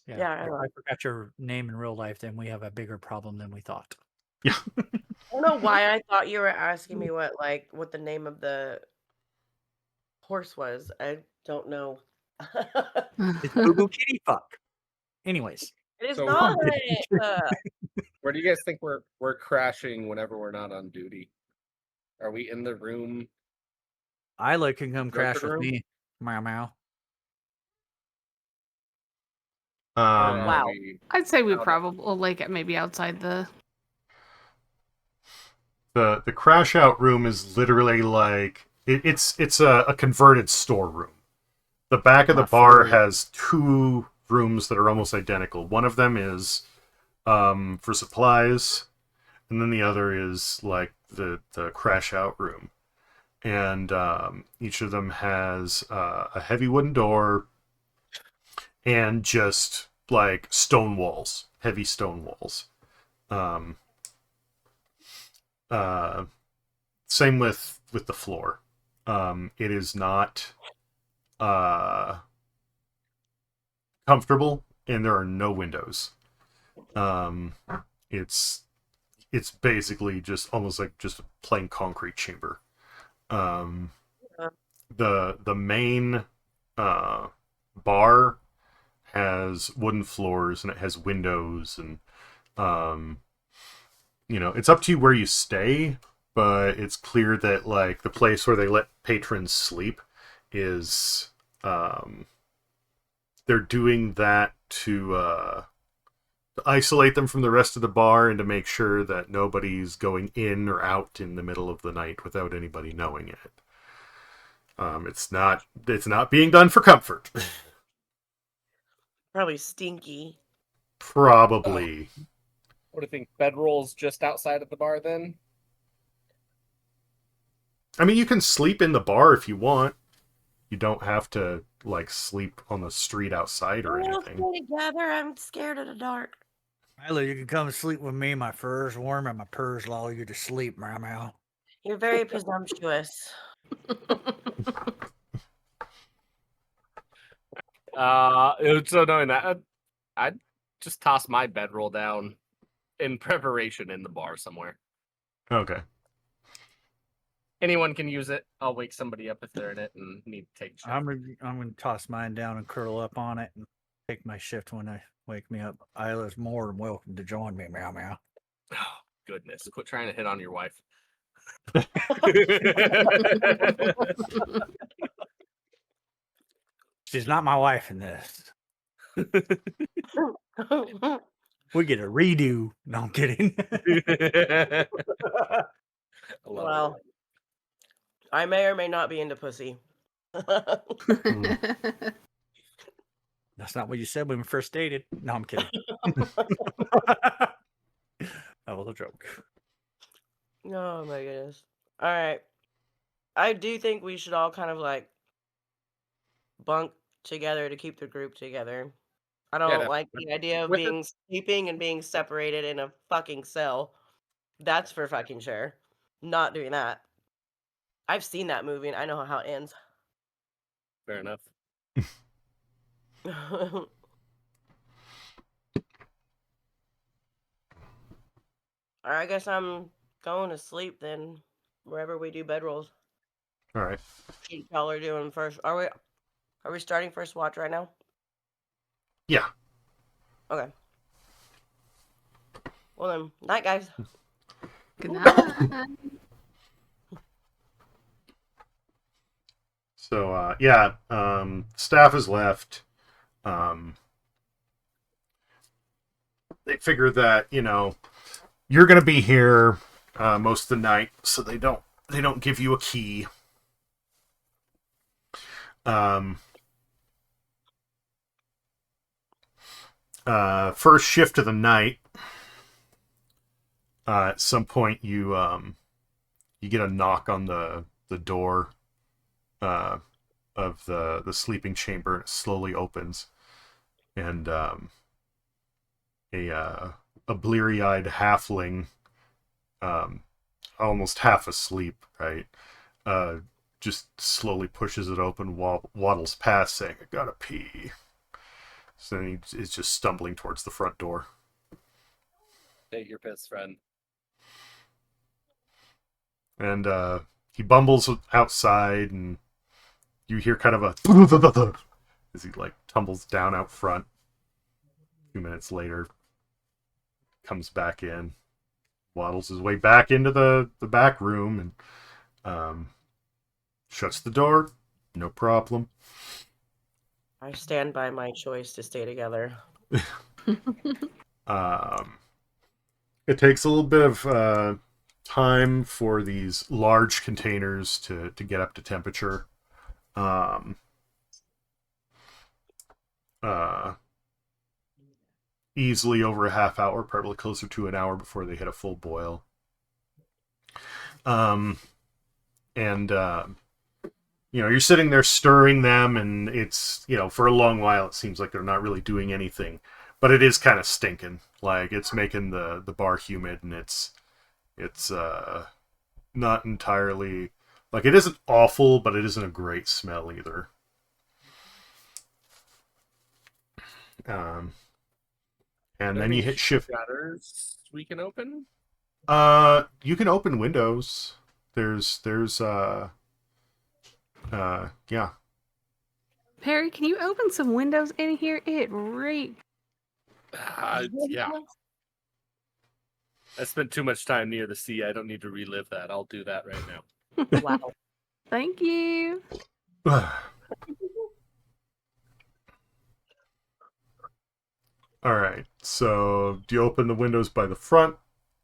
Yeah, I if I forgot your name in real life, then we have a bigger problem than we thought. Yeah. I don't know why I thought you were asking me what the name of the horse was. I don't know. It's Google Kitty Fuck. Anyways. It is So- not. where do you guys think we're crashing whenever we're not on duty? Are we in the room? Isla can come crash with room? me. Meow meow. Or are Wow. we- I'd say we Out of- probably like maybe outside the. The crash out room is literally like it's a converted storeroom. The back of the My bar food. has two rooms that are almost identical. One of them is for supplies, and then the other is like the crash out room. And each of them has a heavy wooden door and just like stone walls, heavy stone walls. Same with the floor. It is not comfortable, and there are no windows. It's basically just almost like just a plain concrete chamber. The main bar has wooden floors and it has windows, and it's up to you where you stay, but it's clear that like the place where they let patrons sleep is they're doing that to isolate them from the rest of the bar and to make sure that nobody's going in or out in the middle of the night without anybody knowing it. It's not being done for comfort. Probably stinky. Probably. What do you think? Bedrolls just outside of the bar then? I mean, you can sleep in the bar if you want. You don't have to like sleep on the street outside or We'll anything. stay together. I'm scared of the dark. Milo, you can come sleep with me. My fur's warm and my purr's lull you to sleep, meow. You're very presumptuous. So knowing that, I'd just toss my bedroll down in preparation in the bar somewhere. Okay. Anyone can use it. I'll wake somebody up if they're in it and need to take a shower. I'm gonna toss mine down and curl up on it and take my shift when they wake me up. Isla's more than welcome to join me, meow. Oh, goodness. Quit trying to hit on your wife. She's not my wife in this. We get a redo. No, I'm kidding. Well, I may or may not be into pussy. That's not what you said when we first dated. No, I'm kidding. That was a joke. Oh my goodness. All right. I do think we should all kind of like bunk together to keep the group together. I don't like the idea of With it- being sleeping and being separated in a fucking cell. That's for fucking sure. Not doing that. I've seen that movie and I know how it ends. Fair enough. Alright, I guess I'm going to sleep then. Wherever we do bedrolls. All right. Y'all are doing first. Are we starting first watch right now? Yeah. Okay. Well then, night guys. Good night. So staff has left. They figure that you're gonna be here most of the night, so they don't give you a key. First shift of the night. At some point, you get a knock on the door of the sleeping chamber. It slowly opens, and a bleary-eyed halfling, almost half asleep, right? Just slowly pushes it open, waddles past, saying, "I gotta pee." So then he is just stumbling towards the front door. Take your piss, friend. And he bumbles outside, and you hear kind of a as he like tumbles down out front. A few minutes later, comes back in, waddles his way back into the back room, and shuts the door. No problem. I stand by my choice to stay together. It takes a little bit of time for these large containers to get up to temperature. Easily over a half hour, probably closer to an hour before they hit a full boil. You're sitting there stirring them, and it's, for a long while it seems like they're not really doing anything, but it is kind of stinking. Like, it's making the bar humid, and it's not entirely, like, it isn't awful, but it isn't a great smell either. And then you hit shift. Shutters we can open? You can open windows. There's yeah. Perry, can you open some windows in here? It reeks. Yeah. I spent too much time near the sea. I don't need to relive that. I'll do that right now. Wow. Thank you. All right. So, do you open the windows by the front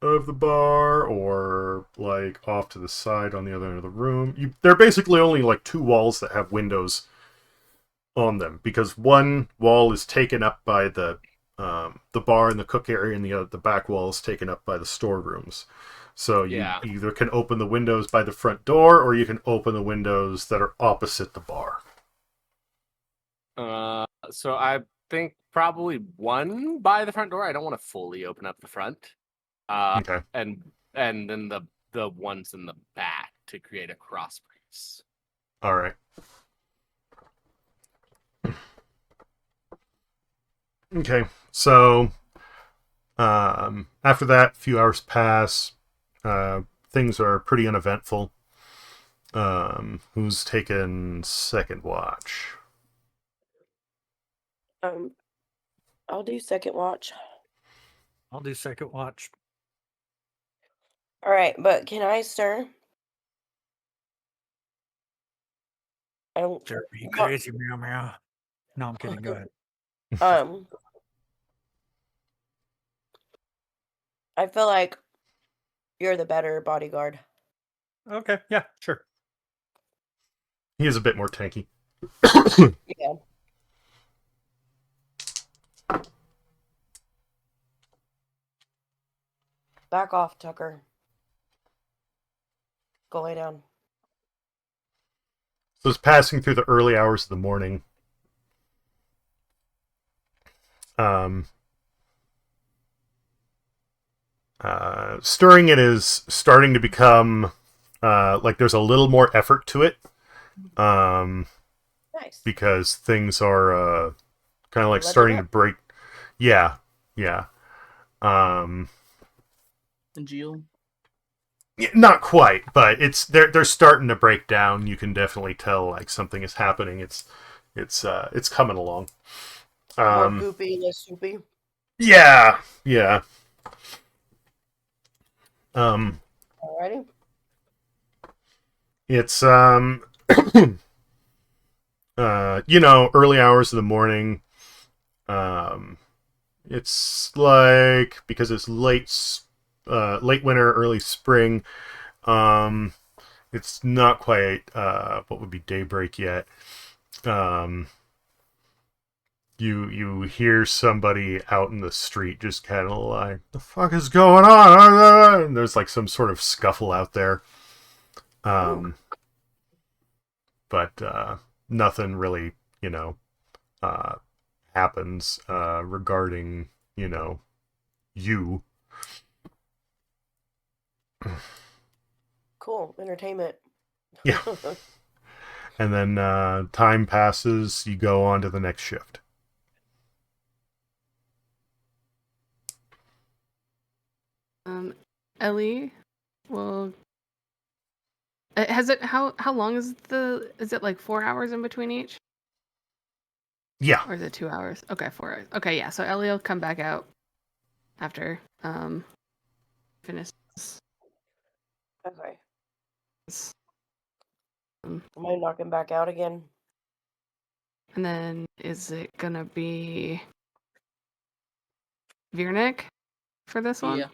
of the bar, or like off to the side on the other end of the room? They're basically only like 2 walls that have windows on them, because one wall is taken up by the bar and the cook area, and the back wall is taken up by the storerooms. So you either can open the windows by the front door, or you can open the windows that are opposite the bar. So I think probably one by the front door. I don't want to fully open up the front. Okay. And then the ones in the back to create a cross breeze. All right. Okay. So after that, a few hours pass. Things are pretty uneventful. Who's taking second watch? I'll do second watch. I'll do second watch. All right, but can I stir? I don't. Sure, you crazy meow meow. No, I'm kidding. Go ahead. I feel like you're the better bodyguard. Okay, yeah, sure. He is a bit more tanky. Yeah. Back off, Tucker. Go lay down. So it's passing through the early hours of the morning. Stirring it is starting to become like there's a little more effort to it. Nice. Because things are kind of like starting to break. Yeah. Congeal. Not quite, but they're starting to break down. You can definitely tell like something is happening. It's coming along. More goopy, less soupy. Yeah. Alrighty. It's early hours of the morning. It's like, because it's late winter, early spring. It's not quite what would be daybreak yet. You hear somebody out in the street just kind of like, the fuck is going on? And there's like some sort of scuffle out there. But nothing really, happens regarding, you. Cool. Entertainment. Yeah. And then time passes, you go on to the next shift. Ellie, well, how long is it like 4 hours in between each? Yeah. Or is it 2 hours? Okay, 4 hours. Okay, yeah. So Ellie will come back out after finishes. Okay. Um, Am I knocking back out again? And then is it gonna be Viernik for this one? Yeah.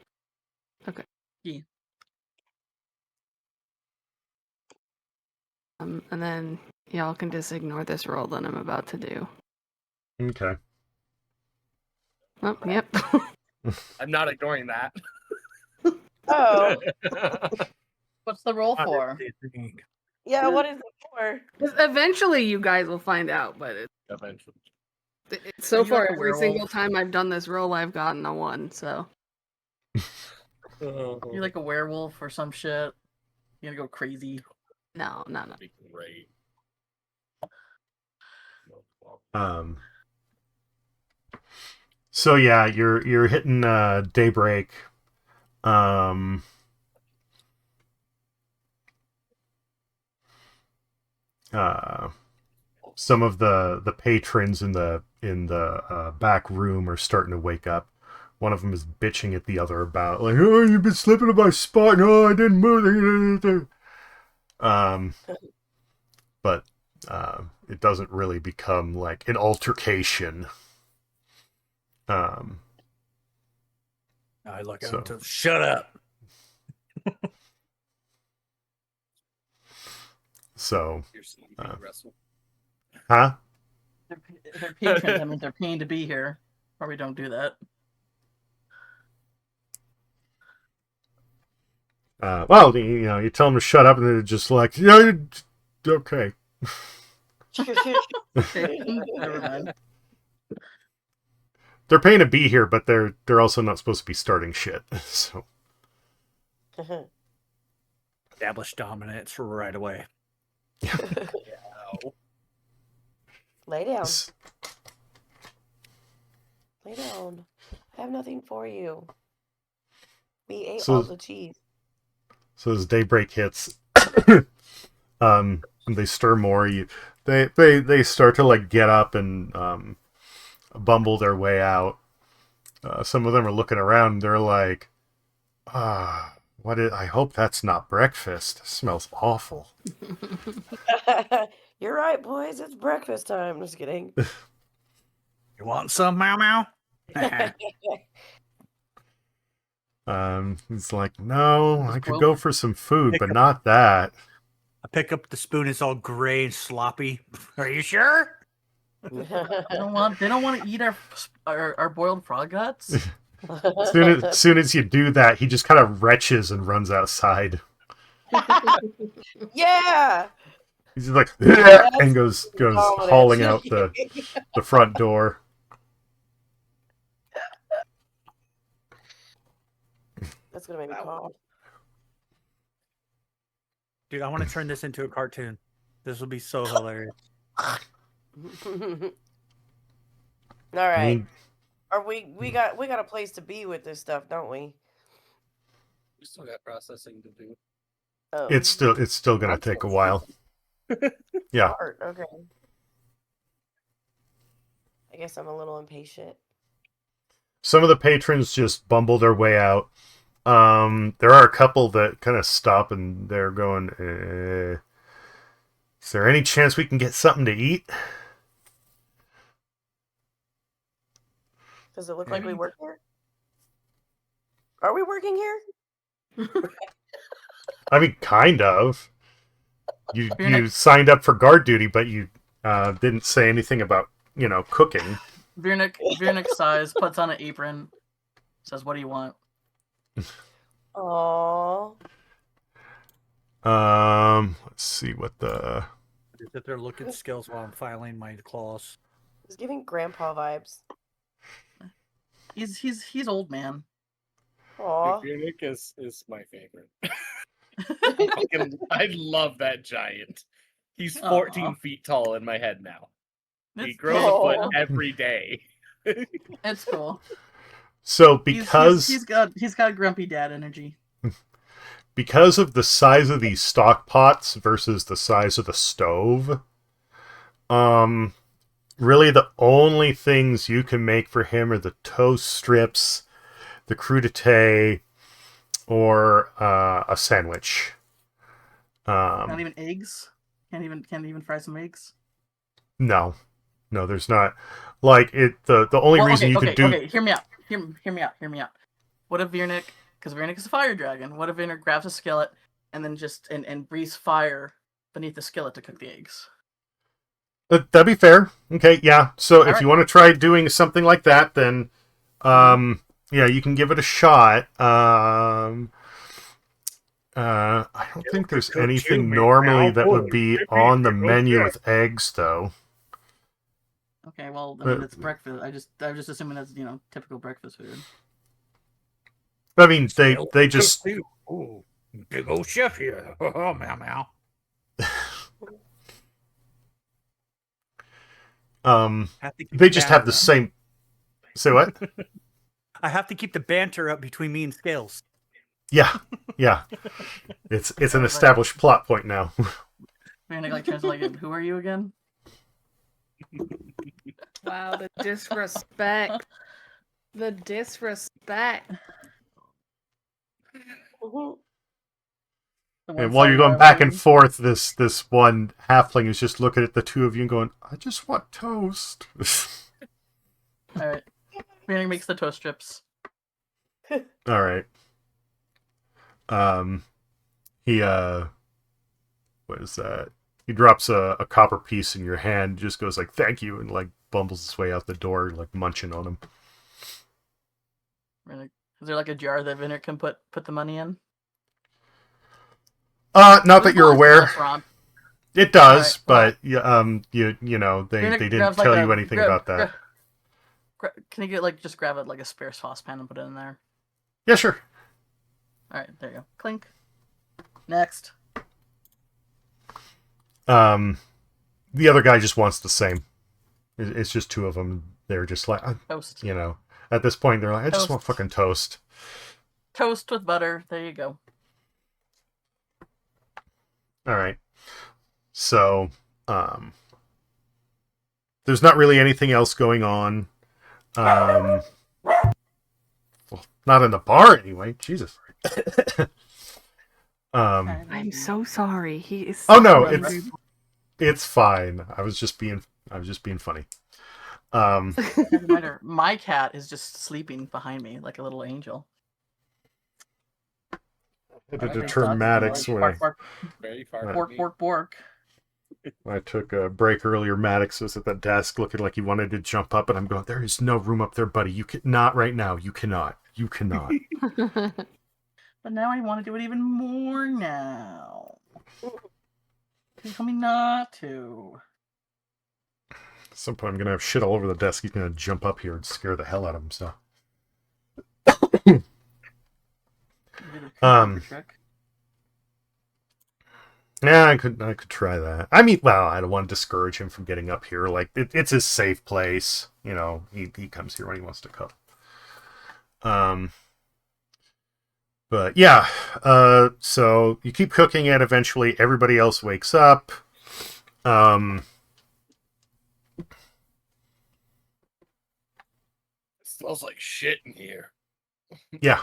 Okay. Yeah. And then y'all can just ignore this roll that I'm about to do. Okay. Oh, yep. I'm not ignoring that. Oh. What's the roll for? Yeah, what is it for? Eventually you guys will find out, but Eventually. so Are you far like a every werewolf? single time I've done this roll I've gotten a 1, so. You're like a werewolf or some shit. You're gonna go crazy. No. That'd be great. So yeah, you're hitting daybreak. Some of the patrons in the back room are starting to wake up. One of them is bitching at the other about, like, oh, you've been slipping in my spot. No, I didn't move. But it doesn't really become like an altercation. I look at So- him to shut up. So, You're sleeping, Uh, Russell. huh? They're patrons. I mean, they're paying to be here. Probably don't do that. Well, you tell them to shut up, and they're just like, yeah, okay. Okay, never mind. They're paying to be here, but they're also not supposed to be starting shit. So, Establish dominance right away. Lay down. s- Lay down. I have nothing for you. We ate So- all the cheese. so as daybreak hits, and they stir more. They start to like get up and bumble their way out. Some of them are looking around. They're like, I hope that's not breakfast. It smells awful. You're right, boys. It's breakfast time. Just kidding. You want some, Meow Meow? It's like, no, I could Well- go for some food, but not that. I pick up the spoon. It's all gray and sloppy. Are you sure? They don't want to eat our boiled frog guts. Soon as you do that, he just kind of retches and runs outside. Yeah. He's just like, That's and goes dominant. hauling out the front door. That's gonna make me cough. Dude, I want to turn this into a cartoon. This will be so hilarious. All I right. mean, Are we got a place to be with this stuff, don't we? We still got processing to do. Oh, it's still gonna take a while. Yeah. hard. Okay. I guess I'm a little impatient. Some of the patrons just bumble their way out. There are a couple that kind of stop and they're going, is there any chance we can get something to eat? Does it look like we work here? Are we working here? I mean, kind of. You signed up for guard duty, but you didn't say anything about, cooking. Virnik sighs, puts on an apron, says, "What do you want?" Aww. Let's see what the... I sit there looking skills while I'm filing my claws. He's giving grandpa vibes. He's old man. Aw. Nick is my favorite. I love that giant. He's 14 Aw. feet tall in my head now. He It's grows cool. a foot every day. It's cool. So He's got grumpy dad energy. because of the size of these stock pots versus the size of the stove, really the only things you can make for him are the toast strips, the crudité, or a sandwich. Not even eggs. Can't even fry some eggs. No, there's not. Like it. The only reason you could do. Okay, hear me out. Hear me out. What if Virnik, because Virnik is a fire dragon, what if Virnik grabs a skillet and then just and breathes fire beneath the skillet to cook the eggs? That'd be fair. Okay, yeah. So if Alright. you want to try doing something like that, then yeah, you can give it a shot. I don't think there's cook anything too, man. normally Now, that would boy, be if you on the go menu get- with eggs, though. Okay, well, I mean, But- it's breakfast. I'm just assuming that's typical breakfast food. I mean, they just Ooh, big old chef here. Oh, Meow Meow. Have to keep they just have banter the up. same. Say what? I have to keep the banter up between me and Scales. Yeah. It's an established plot point now. Virnik like turns to like, who are you again? Wow, the disrespect. The disrespect. Mhm. The one And while you're song going I back learned. and forth, this one halfling is just looking at the two of you and going, "I just want toast." All right, Virnik makes the toast strips. All right. He what is that? He drops a copper piece in your hand, just goes like, "Thank you," and like bumbles his way out the door, like munching on him. Really? Is there like a jar that Vinner can put the money in? Not that you're aware. Restaurant. It does, right, but you know they didn't grabs, tell like, you anything about that. Can you get like just grab it like a spare saucepan and put it in there? Yeah, sure. All right, there you go. Clink. Next. The other guy just wants the same. It's just two of them. They're just like, Toast. you know, at this point they're like, I just want fucking toast. Toast with butter. There you go. All right. So, there's not really anything else going on. Well, not in the bar anyway. Jesus. I'm so sorry. He is. Oh no, angry. it's fine. I was just being funny. Reminder, my cat is just sleeping behind me like a little angel. The termatics when Very far. Bork, bork, bork. I took a break earlier, Maddox was at the desk looking like he wanted to jump up, and I'm going, there is no room up there, buddy. You cannot right now. You cannot. You cannot. But now I want to do it even more now. You told me not to. At some point, I'm going to have shit all over the desk. He's going to jump up here and scare the hell out of himself. Yeah, I could try that. I mean, well, I don't want to discourage him from getting up here. Like, it's his safe place. You know, he comes here when he wants to come. But yeah, so you keep cooking it. Eventually, everybody else wakes up. It smells like shit in here. Yeah,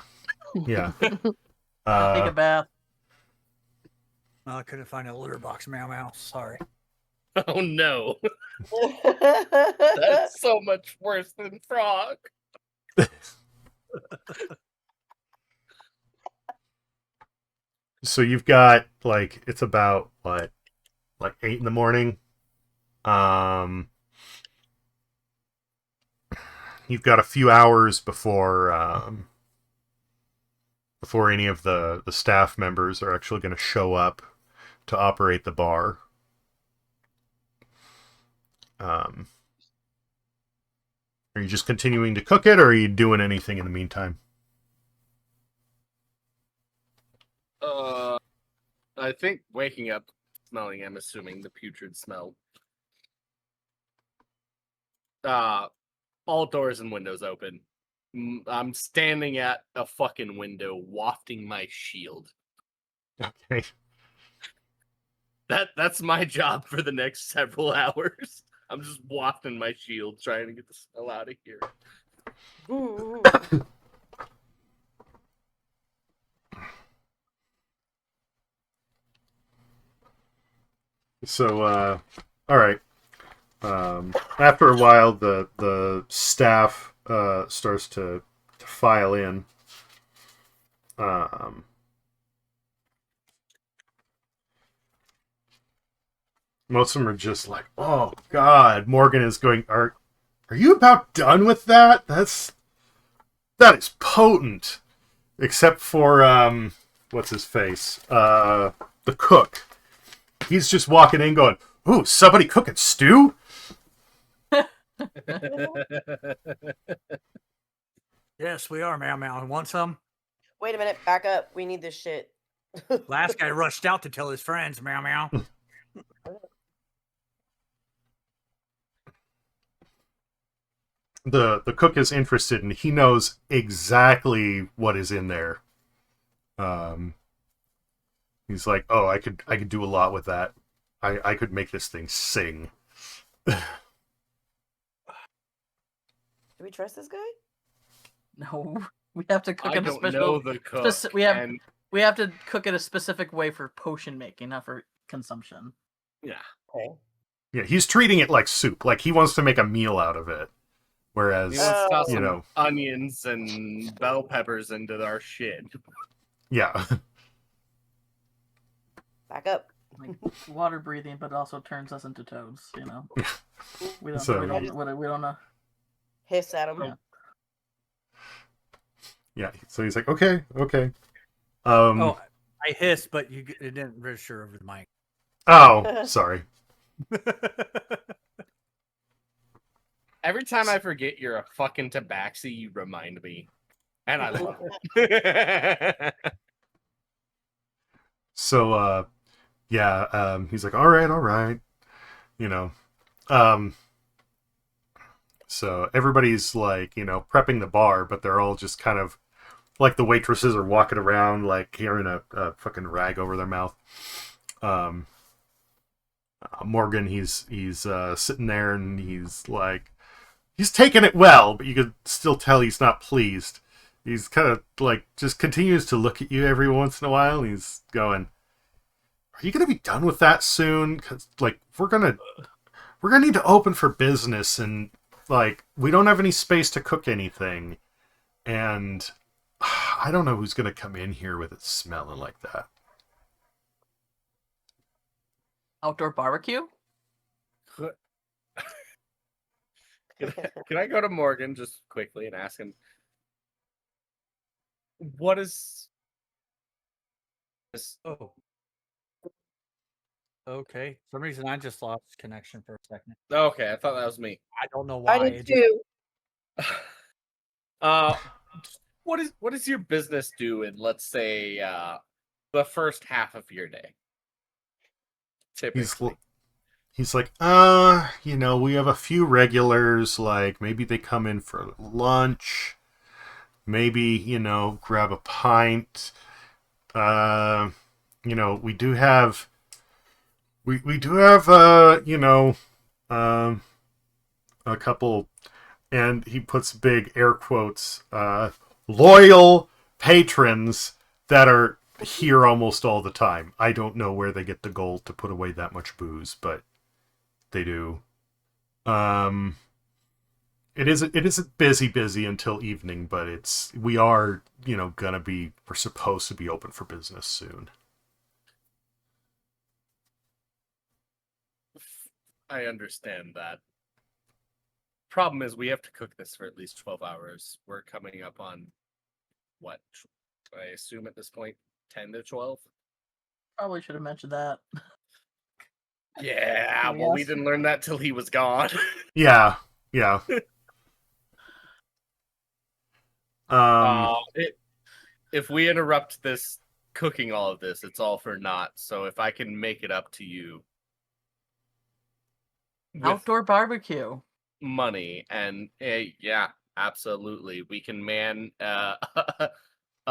yeah. Take a bath. I couldn't find a litter box. Meow meow. Sorry. Oh no. That's so much worse than frog. So you've got like it's about what, like 8 in the morning. You've got a few hours before any of the staff members are actually going to show up to operate the bar. Are you just continuing to cook it, or are you doing anything in the meantime? I think waking up smelling, I'm assuming, the putrid smell. All doors and windows open. I'm standing at a fucking window, wafting my shield. Okay. That's my job for the next several hours. I'm just wafting my shield, trying to get the smell out of here. So, all right. After a while, the staff starts to file in. Most of them are just like, "Oh God!" Morgan is going, "Are you about done with that? That is potent." Except for what's his face? The cook. He's just walking in, going, "Ooh, somebody cooking stew." Yes, we are, meow meow. Want some? Wait a minute, back up. We need this shit. Last guy rushed out to tell his friends, meow meow. The cook is interested, and he knows exactly what is in there. He's like, "Oh, I could do a lot with that. I could make this thing sing." Do we trust this guy? No, we have to cook I it a don't special. know the cook. We have to cook it a specific way for potion making, not for consumption. Yeah. Okay. Yeah, he's treating it like soup. Like he wants to make a meal out of it. Whereas, Let's toss you some know, onions and bell peppers into our shit. yeah. Back up. Like water breathing, but it also turns us into toads. You know, we don't So- we don't know. Hiss at him. Yeah. Yeah. So he's like, okay. Oh, I hissed, but it didn't register over the mic. Oh, sorry. Every time I forget you're a fucking tabaxi, you remind me. And I love it. So, he's like, all right. You know, so everybody's like, you know, prepping the bar, but they're all just kind of like the waitresses are walking around like carrying a fucking rag over their mouth. Morgan, he's sitting there and he's like, he's taking it well, but you could still tell he's not pleased. He's kind of like just continues to look at you every once in a while. And he's going, "Are you gonna be done with that soon? Because like we're gonna need to open for business, and like we don't have any space to cook anything, and I don't know who's gonna come in here with it smelling like that." Outdoor barbecue? Can I go to Morgan just quickly and ask him, what is this? Oh. Okay. For some reason, I just lost connection for a second. Okay, I thought that was me. I don't know why. I did too. What does your business do in, let's say, the first half of your day? Typically. He's like, you know, we have a few regulars, like maybe they come in for lunch, maybe, you know, grab a pint. You know, we do have, you know, a couple, and he puts big air quotes, loyal patrons that are here almost all the time. I don't know where they get the gold to put away that much booze, but they do. It isn't busy until evening, but we are, you know, we're supposed to be open for business soon. I understand that. Problem is, we have to cook this for at least 12 hours. We're coming up on, what, I assume at this point, 10 to 12? Probably should have mentioned that. Yeah, well, we Yes. didn't learn that till he was gone. Yeah. If we interrupt this cooking all of this, it's all for naught. So if I can make it up to you with Outdoor barbecue. money, and yeah, absolutely, we can man a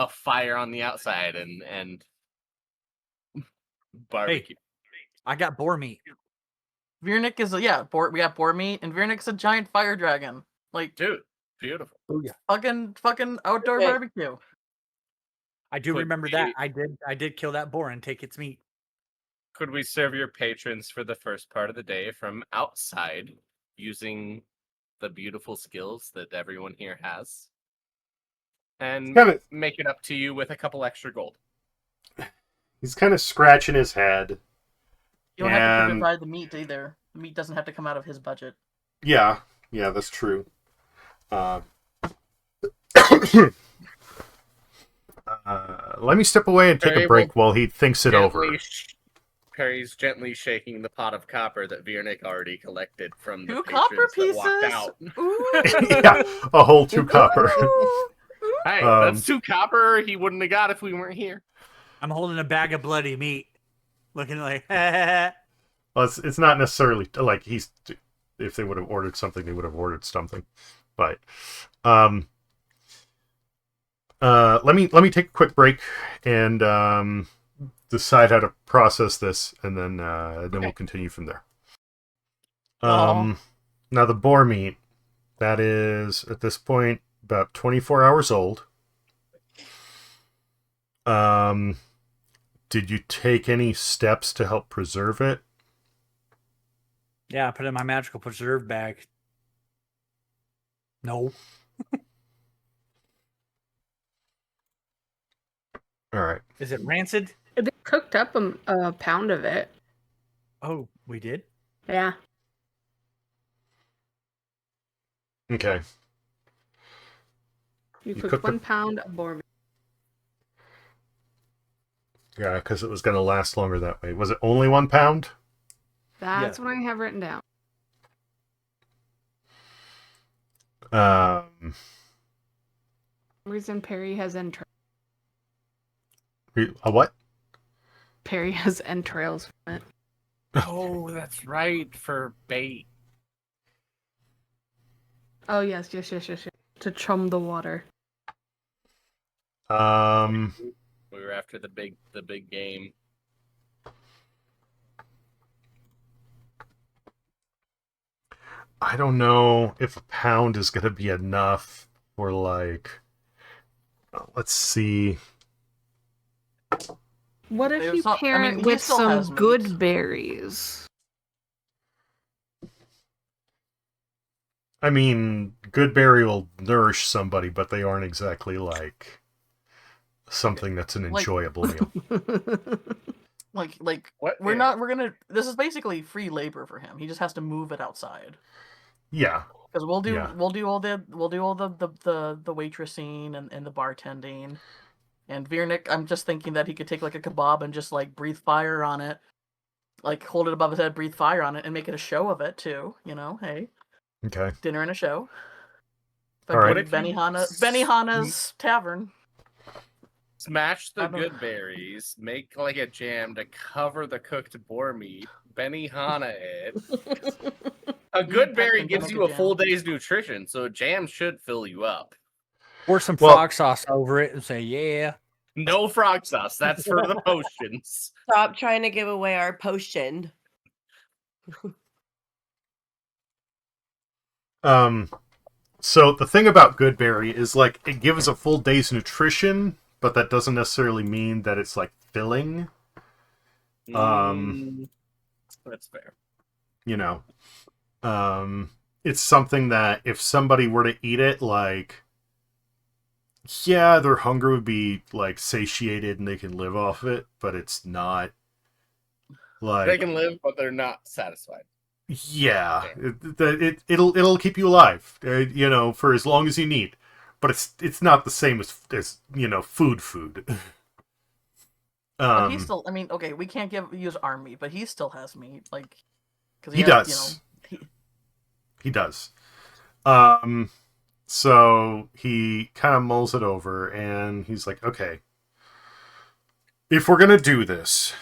fire on the outside and barbecue. I got boar meat. Virnik is we got boar meat, and Virnik's a giant fire dragon. Like, Dude, beautiful. fucking outdoor Okay. barbecue. I do Could remember we- that. I did kill that boar and take its meat. Could we serve your patrons for the first part of the day from outside using the beautiful skills that everyone here has? And make it up to you with a couple extra gold. He's kind of scratching his head. You don't have to provide the meat either. The meat doesn't have to come out of his budget. Yeah, that's true. Let me step away and take a break while he thinks it over. Perry's gently shaking the pot of copper that Virnik already collected from the 2 patrons copper that walked pieces. out. Ooh. Yeah, a whole 2 copper. Hey, that's 2 copper he wouldn't have got if we weren't here. I'm holding a bag of bloody meat, looking like. Well, it's not necessarily like if they would have ordered something, they would have ordered something. But let me take a quick break and decide how to process this, and then we'll continue from there. Now the boar meat, that is at this point about 24 hours old. Did you take any steps to help preserve it? Yeah, I put it in my magical preserve bag. No. All right. Is it rancid? They cooked up a pound of it. Oh, we did? Yeah. Okay. You You cooked cooked 1 up- pound of boar meat. Yeah, because it was going to last longer that way. Was it only 1 pound? That's what I have written down. Um, Reason Perry has entrails. a what? Perry has entrails from it. Oh, that's right, for bait. Oh yes. To chum the water. We were after the big game. I don't know if a pound is going to be enough for like. Let's see. What if There's you not- pair I mean, it he with still has some meat. good berries? I mean, good berry will nourish somebody, but they aren't exactly like something that's an Like- enjoyable meal. Like What? we're not. We're gonna. This is basically free labor for him. He just has to move it outside. Yeah. Because we'll do Yeah. all the waitressing and the bartending. And Viernick, I'm just thinking that he could take like a kebab and just like breathe fire on it, like hold it above his head, breathe fire on it, and make it a show of it too. You know, hey, Okay. dinner and a show. All right. Benihana's Tavern. Smash the I don't- good berries, make like a jam to cover the cooked boar meat, Benihana it. A good berry Captain, gives make you a a jam. full day's nutrition, so a jam should fill you up. Pour some Well- frog sauce over it and say, yeah. No frog sauce, that's for the potions. Stop trying to give away our potion. So the thing about good berry is like it gives a full day's nutrition, but that doesn't necessarily mean that it's like filling. That's fair. You know. It's something that if somebody were to eat it, like, yeah, their hunger would be like satiated and they can live off it, but it's not like They can live, but they're not satisfied. yeah, it'll keep you alive, you know, for as long as you need, but it's not the same as you know food. But he still. I mean, okay, we can't use our meat, but he still has meat, like because He does. He does. So he kind of mulls it over and he's like, okay, if we're going to do this,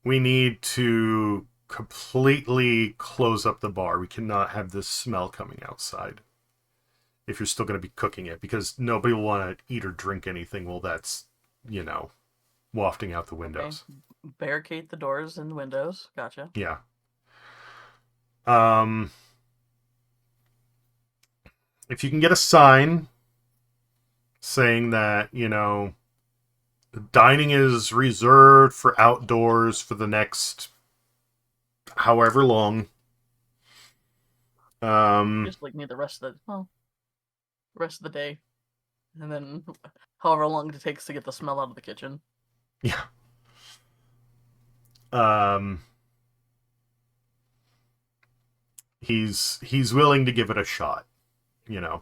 we need to completely close up the bar. We cannot have this smell coming outside if you're still going to be cooking it, because nobody will want to eat or drink anything while that's, you know, wafting out the windows. Okay. Barricade the doors and windows. Gotcha. Yeah. If you can get a sign saying that, you know, dining is reserved for outdoors for the next however long. Just like need the rest of the day, and then however long it takes to get the smell out of the kitchen. Yeah. He's willing to give it a shot, you know.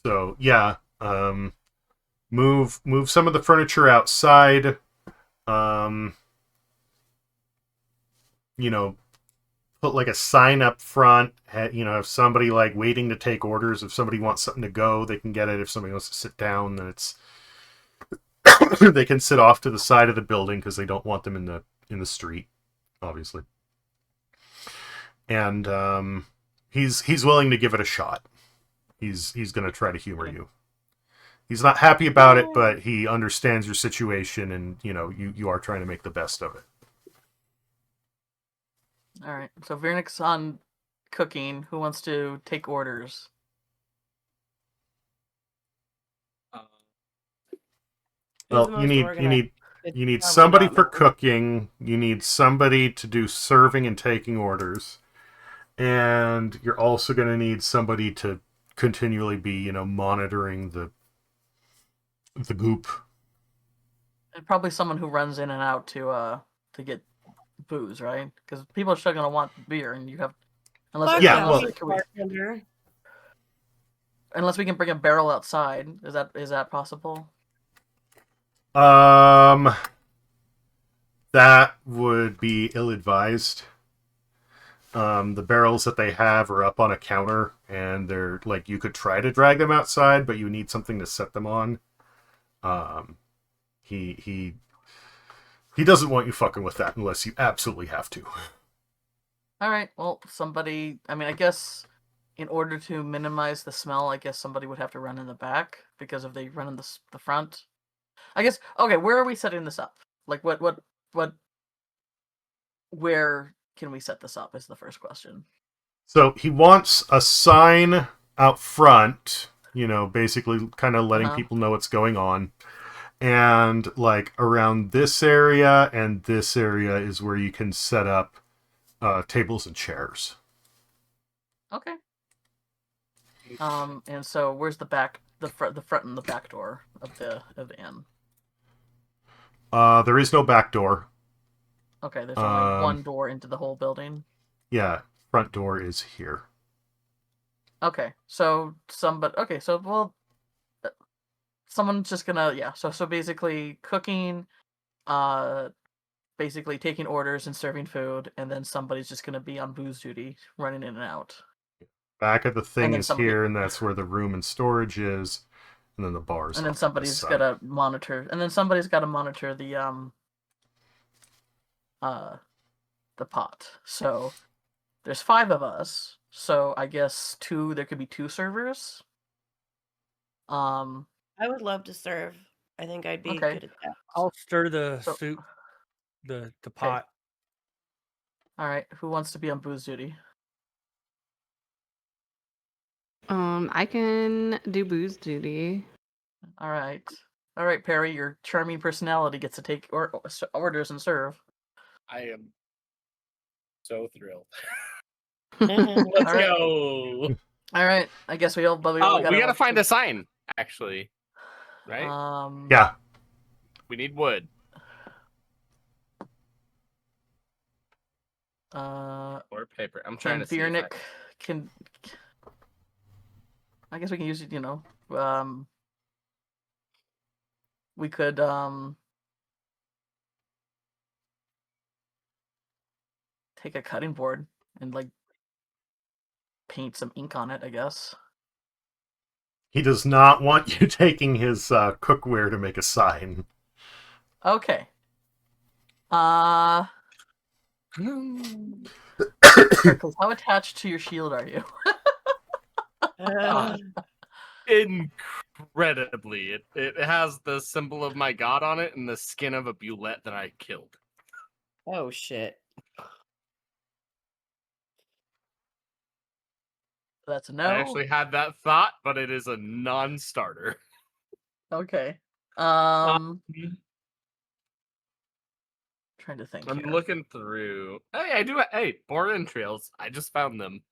So yeah, move some of the furniture outside. You know, put like a sign up front. You know, if somebody like waiting to take orders, if somebody wants something to go, they can get it. If somebody wants to sit down, then it's they can sit off to the side of the building because they don't want them in the street, obviously. And he's willing to give it a shot. He's going to try to humor you. He's not happy about it, but he understands your situation, and you know you are trying to make the best of it. All right. So Viernick's on cooking. Who wants to take orders? Well, you need somebody for cooking. You need somebody to do serving and taking orders, And you're also going to need somebody to continually be, monitoring the goop. And probably someone who runs in and out to get booze, right? Because people are still gonna want beer, and you have unless bartender. unless we can bring a barrel outside. Is that possible? That would be ill-advised. The barrels that they have are up on a counter, and they're like, you could try to drag them outside, but you need something to set them on. He doesn't want you fucking with that unless you absolutely have to. All right. Well, somebody. I mean, I guess in order to minimize the smell, I guess somebody would have to run in the back, because if they run in the front, I guess. Okay, where are we setting this up? Like, what? Where can we set this up? Is the first question. So he wants a sign out front, basically kind of letting people know what's going on. And like around this area and this area is where you can set up tables and chairs. Okay. And so where's the front and the back door of the inn? There is no back door. Okay, there's only one door into the whole building. Yeah, front door is here. Okay, so someone's just gonna So basically cooking, basically taking orders and serving food, and then somebody's just gonna be on booze duty, running in and out. Back of the thing is here, and that's where the room and storage is, and then the bars. And then somebody's gotta monitor, the pot. So there's 5 of us. So I guess there could be 2 servers. I would love to serve. I think I'd be good at that. I'll stir the soup, the pot. All right. Who wants to be on booze duty? I can do booze duty. All right, Perry. Your charming personality gets to take orders and serve. I am so thrilled. Let's go. All right. I guess we gotta find a sign, actually. Right? Yeah. We need wood. Or paper. I'm trying to see. Can I guess we can use it, we could take a cutting board and like paint some ink on it, I guess. He does not want you taking his cookware to make a sign. Okay. How attached to your shield are you? Incredibly. It has the symbol of my god on it and the skin of a bulette that I killed. Oh, shit. That's a no. I actually had that thought, but it is a non-starter. Okay. Trying to think. I'm looking through. Hey, I do. Hey, board entrails. I just found them.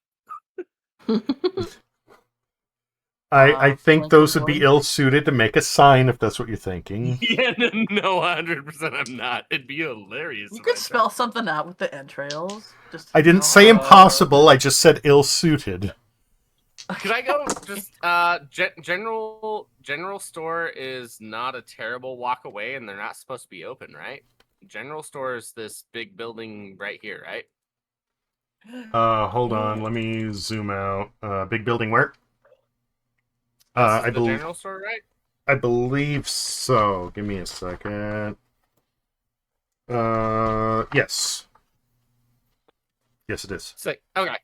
I think those would be ill-suited to make a sign, if that's what you're thinking. Yeah, no, 100% I'm not. It'd be hilarious. You could spell something out with the entrails. I didn't say impossible, I just said ill-suited. Could I go just general store is not a terrible walk away, and they're not supposed to be open, right? General store is this big building right here, right? Hold on, let me zoom out. Big building where? I believe general store, right? I believe so. Give me a second. Yes. Yes, it is. Sick. Okay.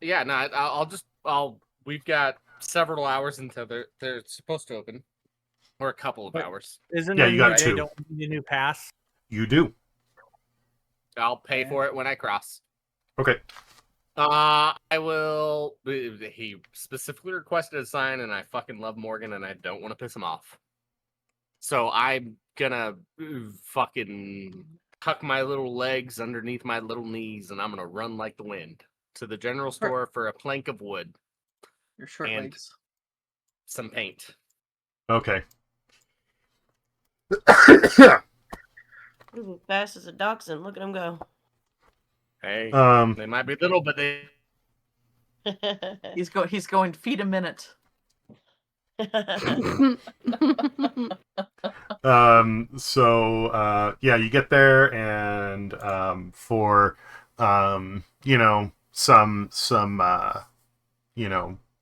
Yeah, no, we've got several hours until they're supposed to open. Or a couple of hours. Isn't you got 2. Don't need a new pass? You do. I'll pay for it when I cross. Okay. I will. He specifically requested a sign, and I fucking love Morgan, and I don't want to piss him off. So I'm gonna fucking tuck my little legs underneath my little knees, and I'm gonna run like the wind. to the general store for a plank of wood, Your short And- legs. some paint. Okay. Ooh, fast as a dachshund. Look at him go. Hey, um, they might be little, but they. He's going feet a minute. yeah, you get there, and for some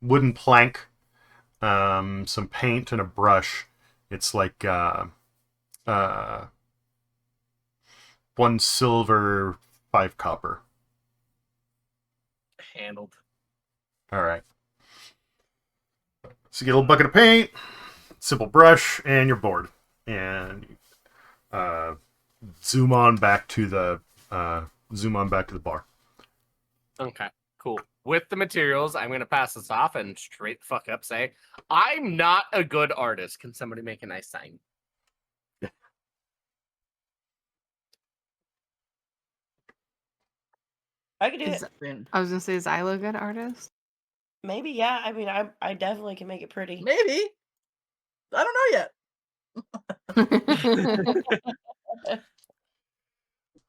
wooden plank, some paint and a brush, it's like 1 silver, 5 copper. Handled. All right. So you get a little bucket of paint, simple brush, and you're bored. And zoom on back to the bar. Okay, cool. With the materials, I'm going to pass this off and straight the fuck up say, I'm not a good artist. Can somebody make a nice sign? I could do Is- it. I was gonna say, is Isla a good artist? Maybe, yeah. I mean, I definitely can make it pretty. Maybe. I don't know yet.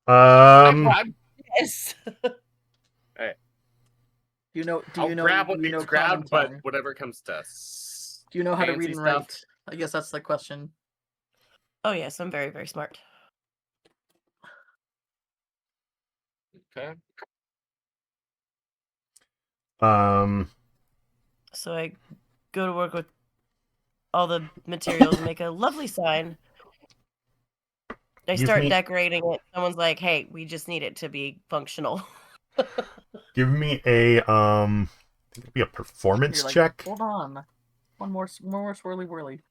I'm Yes. Do you know? Do I'll you know? grab what do you know needs grabbed, but common tongue? whatever comes to us. Do you know how to fancy read and stuff. write? I guess that's the question. Oh yes, I'm very, very smart. Okay. So I go to work with all the materials and make a lovely sign. I Give start me- decorating it. Someone's like, "Hey, we just need it to be functional." Give me a it'd be a performance You're like, check. hold on. One more swirly whirly.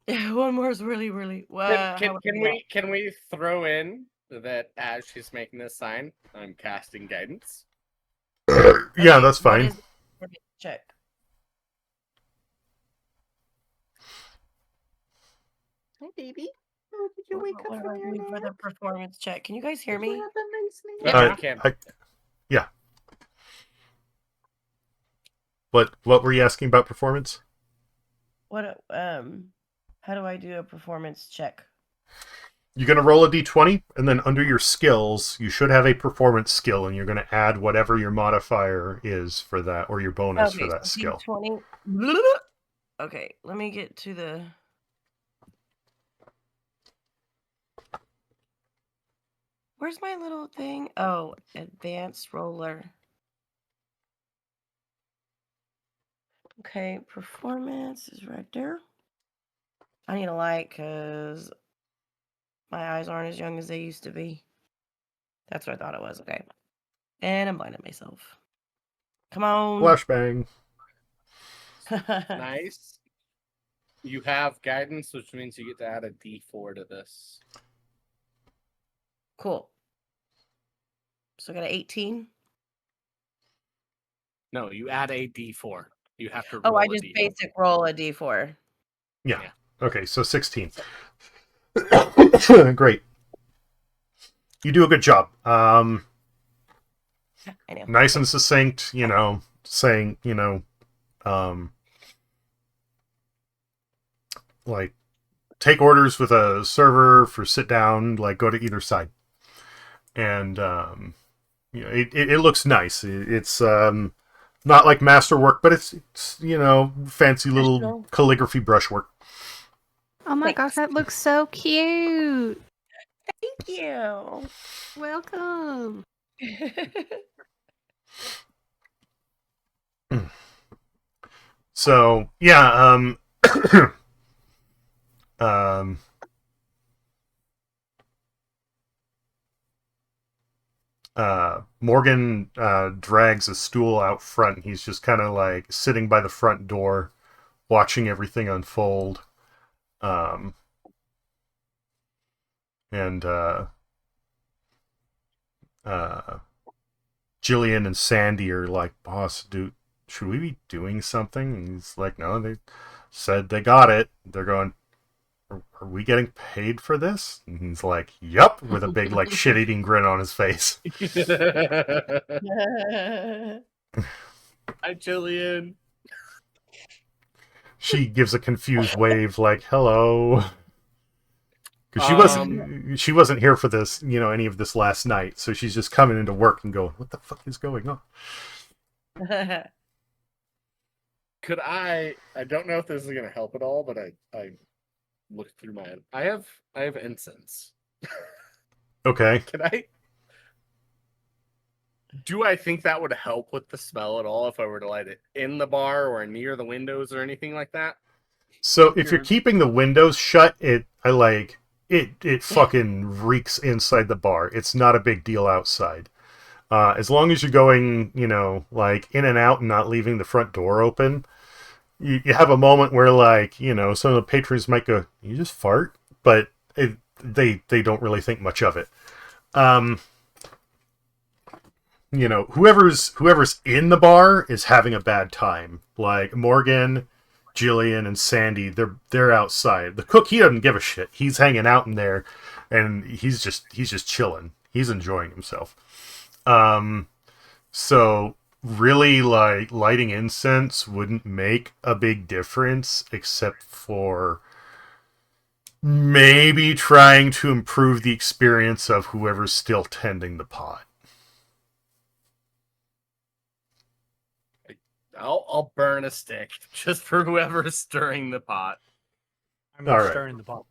One more swirly whirly. Wow. Can we throw in that as she's making this sign, I'm casting guidance? Yeah, that's fine. What is performance check? Hey, baby. Oh, did you wake What up do from I your do for nap? the performance check? Can you guys hear Did you me? have a nice nap? Yeah, Uh, I can. Yeah. What were you asking about performance? What how do I do a performance check? You're going to roll a d20, and then under your skills, you should have a performance skill, and you're going to add whatever your modifier is for that, or your bonus for that skill. 20. Okay, let me get to the. Where's my little thing? Oh, advanced roller. Okay, performance is right there. I need a light because my eyes aren't as young as they used to be. That's what I thought it was. Okay. And I'm blinding myself. Come on. Flashbang. Nice. You have guidance, which means you get to add a D4 to this. Cool. So I got an 18. No, you add a D4. You have to roll Oh, I a just D4. basic roll a d4. Yeah. Yeah. Okay, so 16. Great. You do a good job. I know. Nice and succinct, saying, like, take orders with a server for sit down, like, go to either side. And, it looks nice. It's not like masterwork, but it's fancy little Traditional. calligraphy brushwork. Oh my gosh, that looks so cute. Thank you. Welcome. So, yeah, Morgan drags a stool out front. He's just kind of like sitting by the front door, watching everything unfold. And Jillian and Sandy are like, "Boss, should we be doing something?" And he's like, "No, they said they got it. They're going, are we getting paid for this? And he's like, yup, with a big, like, shit-eating grin on his face. Hi, Jillian. She gives a confused wave, like, hello. Because she wasn't here for this, any of this last night. So she's just coming into work and going, what the fuck is going on? Could I don't know if this is gonna help at all, but I looked through my I have incense. Okay. Do I think that would help with the smell at all if I were to light it in the bar or near the windows or anything like that? So if you're keeping the windows shut, it fucking reeks inside the bar. It's not a big deal outside. As long as you're going, like in and out and not leaving the front door open, you have a moment where, like, some of the patrons might go, you just fart? But they don't really think much of it. Whoever's in the bar is having a bad time. Like Morgan, Jillian, and Sandy, they're outside. The cook, he doesn't give a shit. He's hanging out in there, and he's just chilling. He's enjoying himself. So really, like, lighting incense wouldn't make a big difference, except for maybe trying to improve the experience of whoever's still tending the pot. I'll burn a stick just for whoever's stirring the pot. I'm All right. stirring the pot.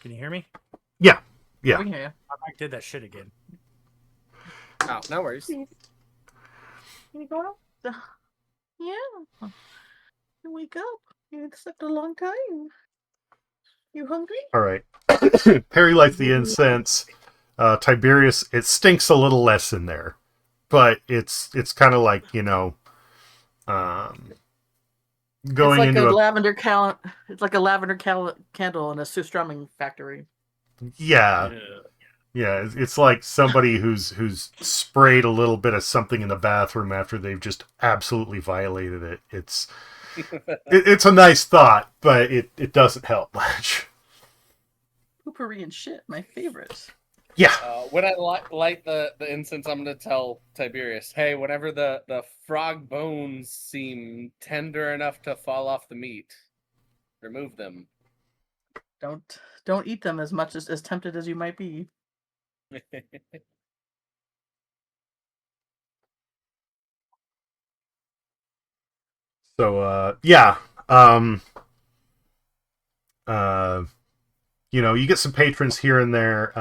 Can you hear me? Yeah. We can hear you. I did that shit again. Oh, no worries. Can you go up? Yeah. You wake up. You slept a long time. You hungry? All right. Perry lights the incense. Tiberius, it stinks a little less in there, but it's kind of like, going It's like into a lavender It's like a lavender candle in a strumming factory. Yeah. It's like somebody who's sprayed a little bit of something in the bathroom after they've just absolutely violated it. It's a nice thought, but it doesn't help much. Poopery and shit, my favorites. Yeah. When I light the incense, I'm going to tell Tiberius, hey, whenever the frog bones seem tender enough to fall off the meat, remove them. Don't eat them as much as tempted as you might be. So, yeah. You get some patrons here and there.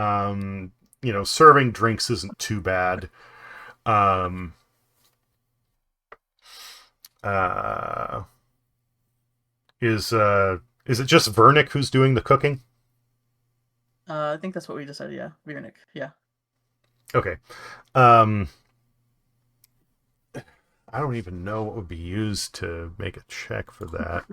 Serving drinks isn't too bad. Is it just Vernick who's doing the cooking? I think that's what we just said. Yeah, Vernick. Yeah. Okay. I don't even know what would be used to make a check for that.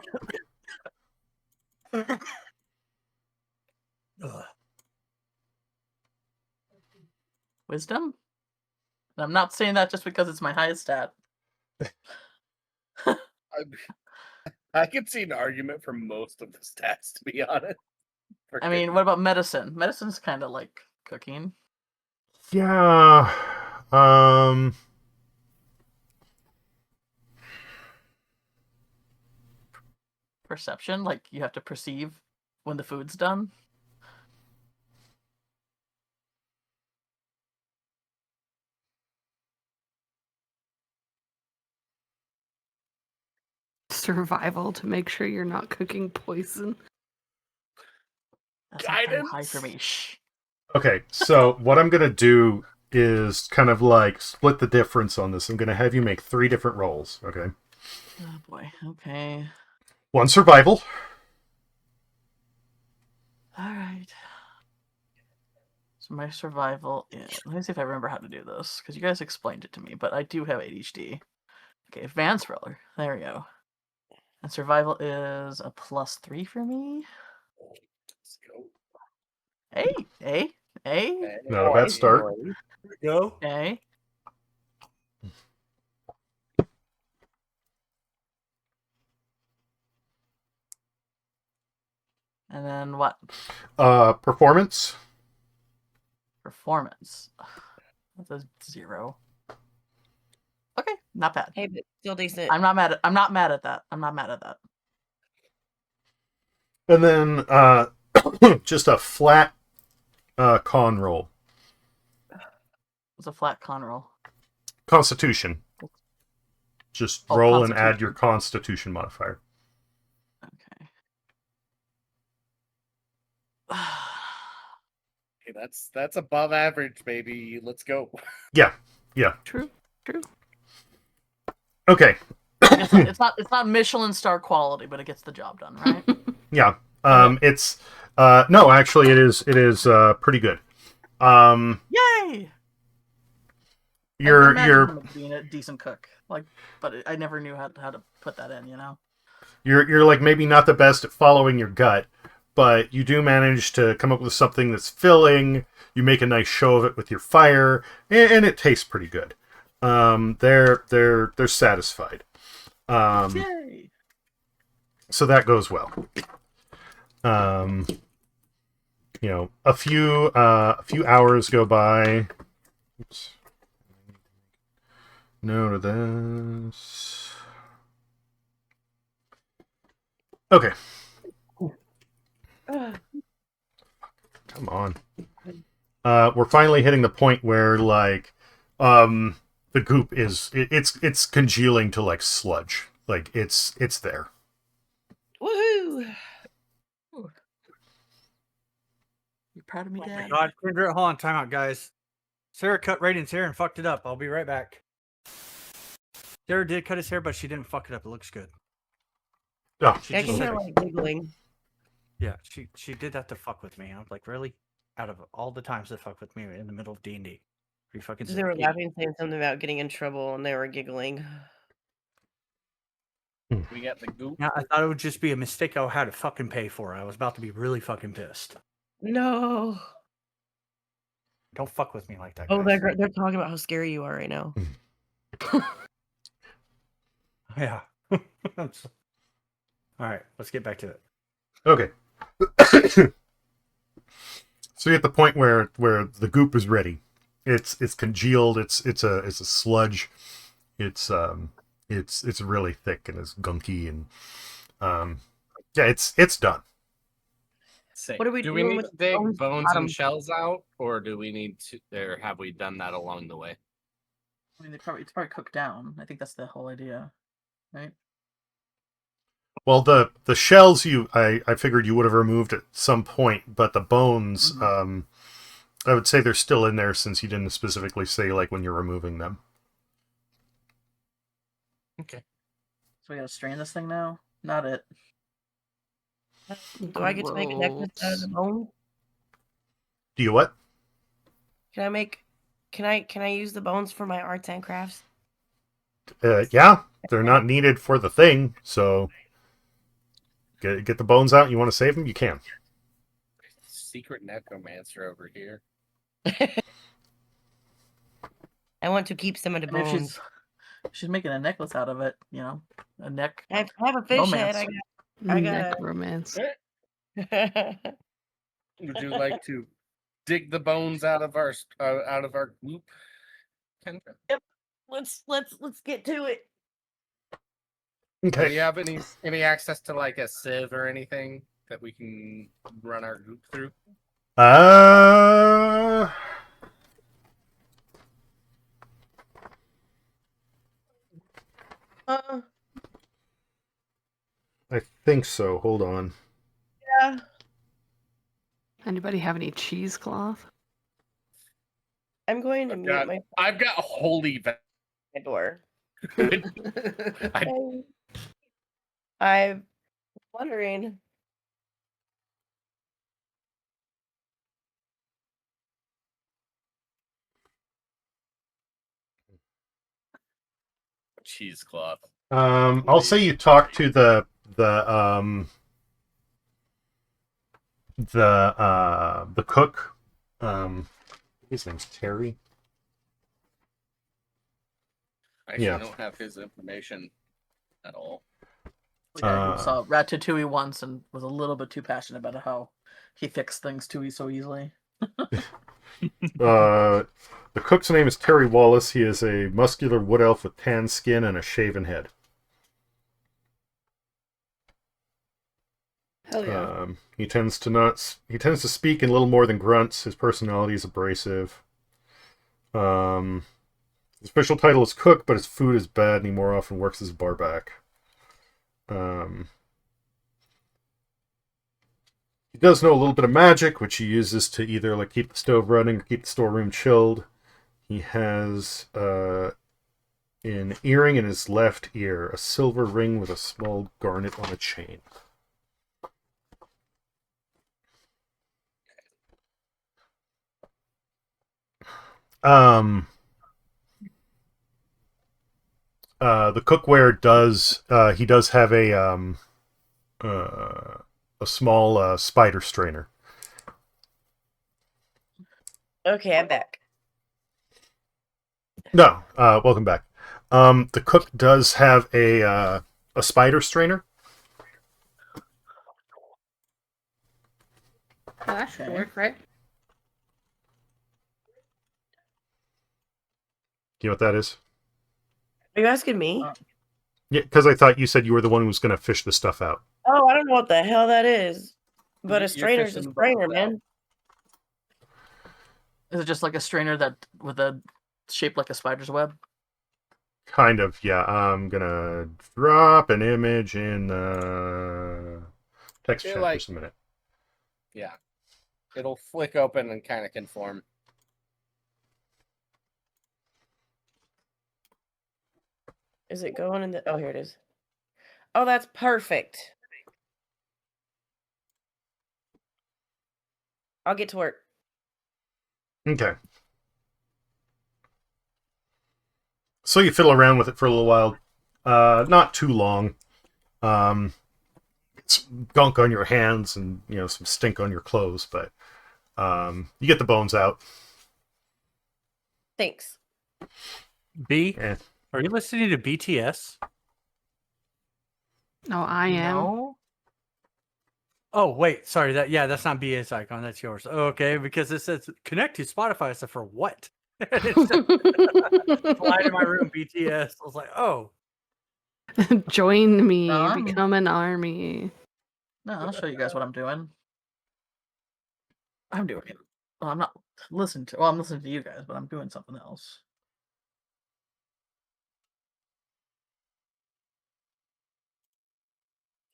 Wisdom? And I'm not saying that just because it's my highest stat. I could see an argument for most of the stats, to be honest. I mean, what about medicine? Medicine's kind of like cooking. Yeah. Perception, like you have to perceive when the food's done. Survival to make sure you're not cooking poison. That's not very high for me. Shh. Okay, so what I'm going to do is kind of like split the difference on this. I'm going to have you make 3 different rolls, okay? Oh boy, okay. 1 survival. Alright. So my survival is... Let me see if I remember how to do this, because you guys explained it to me, but I do have ADHD. Okay, advanced roller. There we go. And survival is a +3 for me. Let's go. Hey. Not a bad start. Here we go. Okay. And then what? Performance. Performance. That's a 0. Okay, not bad. Hey, but still decent. I'm not mad at that. I'm not mad at that. And then just a flat con roll. It's a flat con roll. Constitution. Just Oh, roll and add Constitution. your Constitution modifier. Okay. Okay, that's above average, baby. Let's go. Yeah. True. Okay. It's not Michelin star quality, but it gets the job done, right? Yeah. It's no, actually, it is pretty good. Yay! You're being a decent cook, like, but I never knew how to put that in. you're like maybe not the best at following your gut, but you do manage to come up with something that's filling. You make a nice show of it with your fire, and it tastes pretty good. They're satisfied. Yay! So that goes well. A few hours go by. Oops. Note of this. Okay. Come on. We're finally hitting the point where the goop it's congealing to like sludge. Like it's there. Woohoo! You proud of me, Oh my Dad? God, hold on, time out, guys. Sarah cut Raiden's hair and fucked it up. I'll be right back. Sarah did cut his hair, but she didn't fuck it up. It looks good. Oh, She I just can said hear it. like giggling. Yeah, she did that to fuck with me. I was like, really? Out of all the times to fuck with me in the middle of D&D, are you fucking? They were laughing, saying something about getting in trouble, and they were giggling. We got the goop. Yeah, I thought it would just be a mistake I had to fucking pay for. I was about to be really fucking pissed. No. Don't fuck with me like that. Oh, guys. they're talking about how scary you are right now. Yeah. All right, let's get back to it. Okay. So you're at the point where the goop is ready. It's congealed. It's a sludge. It's really thick and it's gunky and yeah, it's done. Sick. What are we do we doing need with to dig bones bones bottom? and shells out, or do we need to? Or have we done that along the way? I mean, it's probably cooked down. I think that's the whole idea, right? Well, the shells I figured you would have removed at some point, but the bones, I would say they're still in there since you didn't specifically say like when you're removing them. Okay. So we gotta strain this thing now. Not it. Do I get to make a necklace out of the bone? Do you what? Can I use the bones for my arts and crafts? Yeah, they're not needed for the thing, so get the bones out. You want to save them? You can. Secret necromancer over here. I want to keep some of the And if bones. she's making a necklace out of it, a neck. I have a fish head. romance. I got Neck romance. Would you like to dig the bones out of our goop, Kendra? Yep. Let's get to it. Do Okay. you have any access to like a sieve or anything that we can run our goop through? I think so. Hold on. Yeah. Anybody have any cheesecloth? I'm going to mute my I've got holy door. I- I'm wondering. cheesecloth. I'll say you talk to the cook. His name's Terry. I actually Yeah. don't have his information at all. The guy who Uh, saw Ratatouille once and was a little bit too passionate about how he fixed things so easily. the cook's name is Terry Wallace. He is a muscular wood elf with tan skin and a shaven head. Hell yeah. He tends to speak in little more than grunts. His personality is abrasive. His official title is cook, but his food is bad, and he more often works as a barback. He does know a little bit of magic, which he uses to either like keep the stove running or keep the storeroom chilled. He has an earring in his left ear, a silver ring with a small garnet on a chain. The cookware does he does have a small spider strainer. Okay, I'm back. No, welcome back. The cook does have a spider strainer. Oh, that should work, right? You know what that is? Are you asking me? Yeah, because I thought you said you were the one who was going to fish the stuff out. Oh, I don't know what the hell that is. But a You're strainer's a fishing strainer, bubbles man. Is it just like a strainer that with a shaped like a spider's web? Kind of, yeah. I'm gonna drop an image in text Feel chat like- just a minute. Yeah. It'll flick open and kind of conform. Is it going in the... Oh, here it is. Oh, that's perfect. I'll get to work. Okay. So you fiddle around with it for a little while. Not too long. It's gunk on your hands and some stink on your clothes, but you get the bones out. Thanks. B, Eh. are you listening to BTS? No, I am. No. Oh, wait, sorry. That's not BS icon. That's yours. Oh, okay, because it says connect to Spotify. I said for what? It's light in my room. BTS. I was like, oh, Join me. Um, Become an army. No, I'll show you guys what I'm doing. I'm doing it. Well, I'm not listening to. Well, I'm listening to you guys, but I'm doing something else.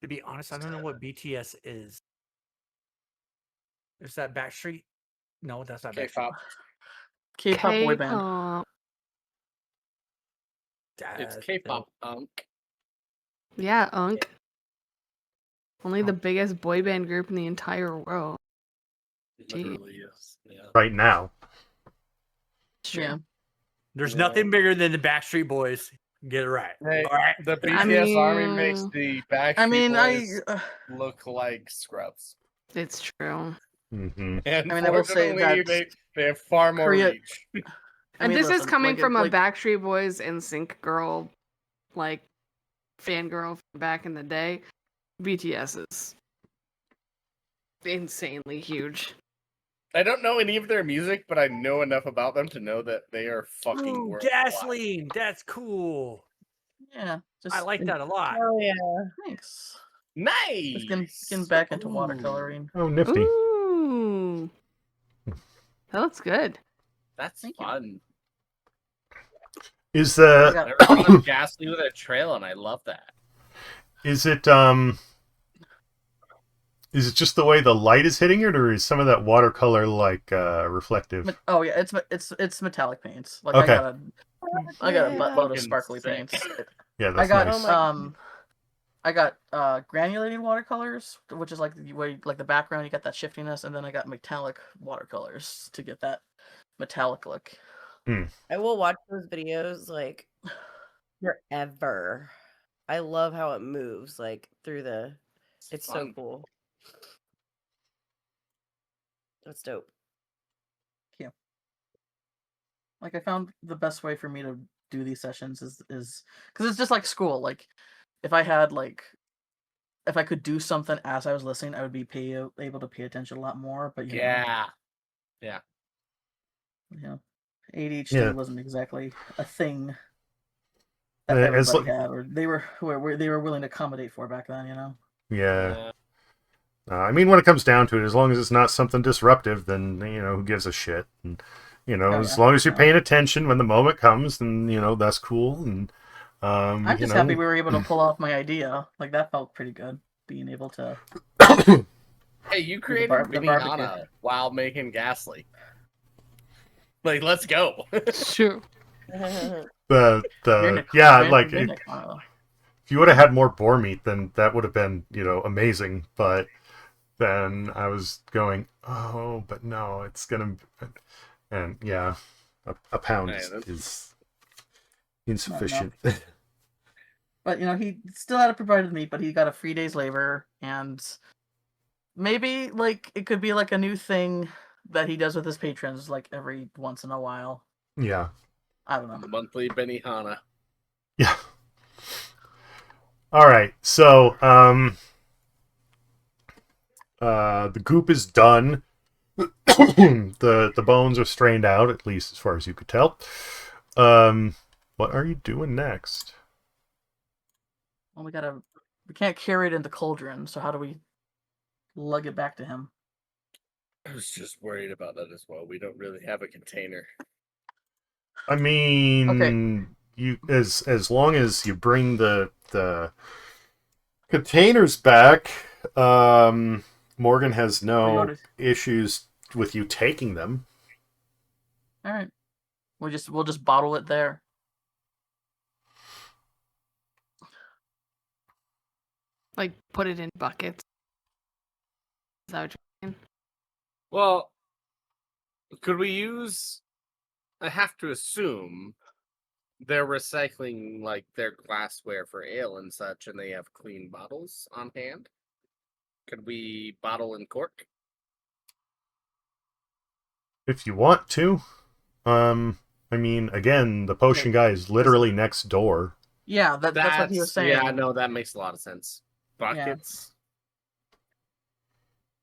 to be honest, I don't know what BTS is. Is that Backstreet? No, that's not K-pop. K-pop boy band. K-pop. Backstreet. It's K-pop. Yeah, Unk. Only the biggest boy band group in the entire world. It literally is. Yeah. Right now. Yeah. There's Yeah. nothing bigger than the Backstreet Boys. Get it right. Hey, All right. the BTS army makes mean- the Backstreet I mean, Boys look like scrubs. It's true. Mm-hmm. And I mean, I will say unfortunately, that they have far more Korea- reach. And this is listen, coming like, from a like, Backstreet Boys and Sync girl, like, fangirl from back in the day. BTS is insanely huge. I don't know any of their music, but I know enough about them to know that they are fucking Ooh, worldwide. gasoline. That's cool. Yeah. Just I like that a lot. Oh, yeah. Thanks. Nice. Just getting back into Ooh. watercoloring. Oh, nifty. Ooh. That looks good. That's Thank you. fun. Is I the got- Everyone's on gasoline with a trail, and I love that. is it just the way the light is hitting it, or is some of that watercolor like reflective? Oh yeah, it's metallic paints. Like Okay. I got a buttload of Fucking sparkly sick. paints. Yeah, I that's got nice. I got granulating watercolors, which is like the way like the background you get that shiftiness, and then I got metallic watercolors to get that metallic look. I will watch those videos like forever. I love how it moves like through the. It's so fun. cool. That's dope. Like I found the best way for me to do these sessions is because it's just like school. Like if I had like if I could do something as I was listening, I would be able to pay attention a lot more. But Yeah. ADHD wasn't exactly a thing that As everybody had, or they were willing to accommodate for back then. yeah. I mean, when it comes down to it, as long as it's not something disruptive, then who gives a shit? And as long as you're paying attention when the moment comes, then that's cool. And I'm just happy we were able to pull off my idea. Like that felt pretty good, being able to. Hey, you created Benihana while making Ghastly. Like, let's go. Sure. Like if you would have had more boar meat, then that would have been amazing. But then I was going, oh, but no, it's gonna, and yeah, a pound is insufficient. But he still had to provide the meat, but he got a free day's labor, and maybe like it could be like a new thing that he does with his patrons, like every once in a while. Yeah. I don't know. Monthly Benihana. Yeah. All right. So, the goop is done. the bones are strained out, at least as far as you could tell. What are you doing next? Well, we can't carry it in the cauldron, so how do we lug it back to him? I was just worried about that as well. We don't really have a container. I mean, okay. You as long as you bring the containers back, Morgan has no issues with you taking them. All right, we'll just bottle it there. Like put it in buckets. Is that what you're saying? Well, could we use? I have to assume they're recycling like their glassware for ale and such, and they have clean bottles on hand. Could we bottle and cork? If you want to. I mean, again, the potion guy is literally next door. Yeah, that's what he was saying. Yeah, no, that makes a lot of sense. Buckets. Yeah.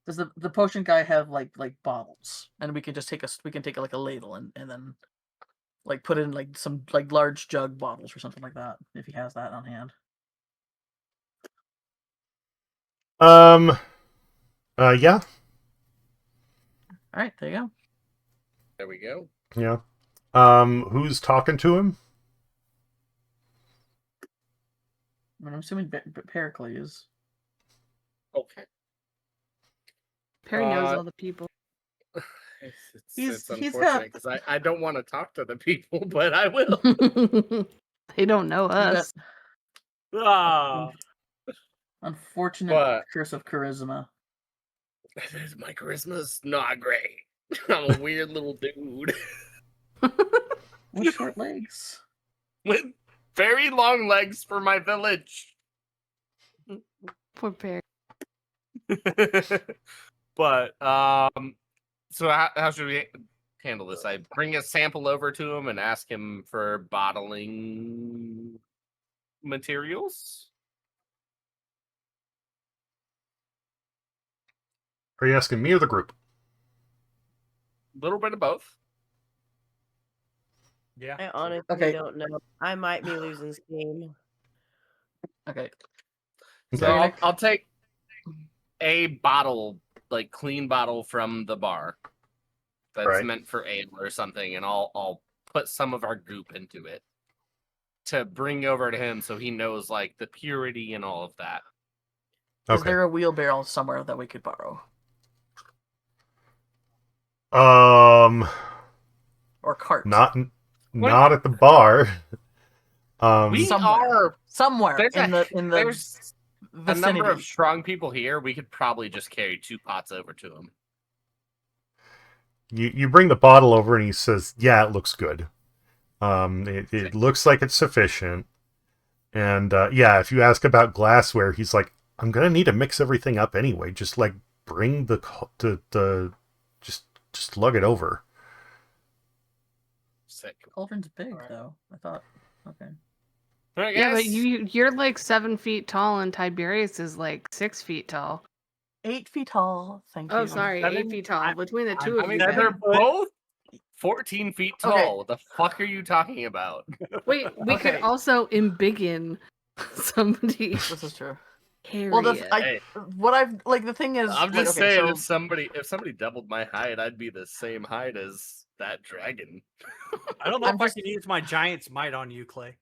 Does the potion guy have like bottles, and we can just take like a ladle and then like put in like some like large jug bottles or something like that if he has that on hand. Yeah. All right, there you go. There we go. Yeah. Who's talking to him? I'm assuming Pericles. Okay. Perry knows all the people. It's unfortunate because I don't want to talk to the people, but I will. They don't know us. Unfortunate curse of charisma. My charisma's not great. I'm a weird little dude. With short legs. With very long legs for my village. Poor Perry. But, so how should we handle this? I bring a sample over to him and ask him for bottling materials? Are you asking me or the group? A little bit of both. Yeah. I honestly don't know. I might be losing steam. Okay. So I'll take a bottle, like clean bottle from the bar that's meant for ale or something, and I'll put some of our goop into it to bring over to him so he knows like the purity and all of that. Is there a wheelbarrow somewhere that we could borrow? Or cart. Not at the bar. We are somewhere in the there's vicinity. A number of strong people here. We could probably just carry 2 pots over to him. You bring the bottle over and he says, "Yeah, it looks good. It looks like it's sufficient." And if you ask about glassware, he's like, "I'm gonna need to mix everything up anyway. Just like bring the just lug it over." Sick. Cauldron's big though. I thought. Okay. Alright, Yeah, but guys. you're like 7 feet tall, and Tiberius is like 6 feet tall. 8 feet tall. Thank you. Oh, sorry, 8 7 feet tall. Between the I'm- two I of mean, you, they're Ben. both 14 feet tall. Okay. What the fuck are you talking about? Wait, we could Okay. also embiggen somebody. This is true. Carry Well, it. Hey. what I've like the thing is, I'm like, just okay, saying, so if somebody doubled my height, I'd be the same height as that dragon. I don't know I'm if just- I can use my giant's might on you, Clay.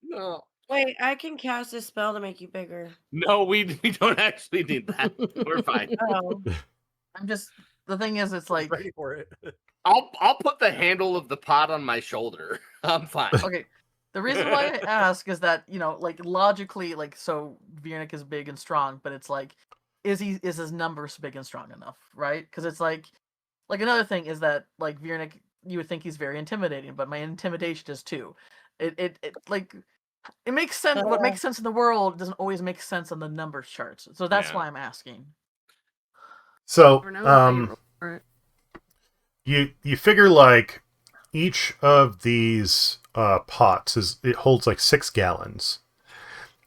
No, Wait, I can cast a spell to make you bigger. no, we don't actually need that. We're fine. Oh. I'm just the thing is, it's like Ready for it. I'll put the handle of the pot on my shoulder. I'm fine. okay. The reason why I ask is that, like logically, like, so Viernick is big and strong, but it's like, is his numbers big and strong enough, right? Because it's like another thing is that like Viernick, you would think he's very intimidating, but my intimidation is too. It like it makes sense. What makes sense in the world doesn't always make sense on the numbers charts. So that's Yeah. why I'm asking. So, Or no, how you roll for it. you figure like each of these pots it holds like 6 gallons,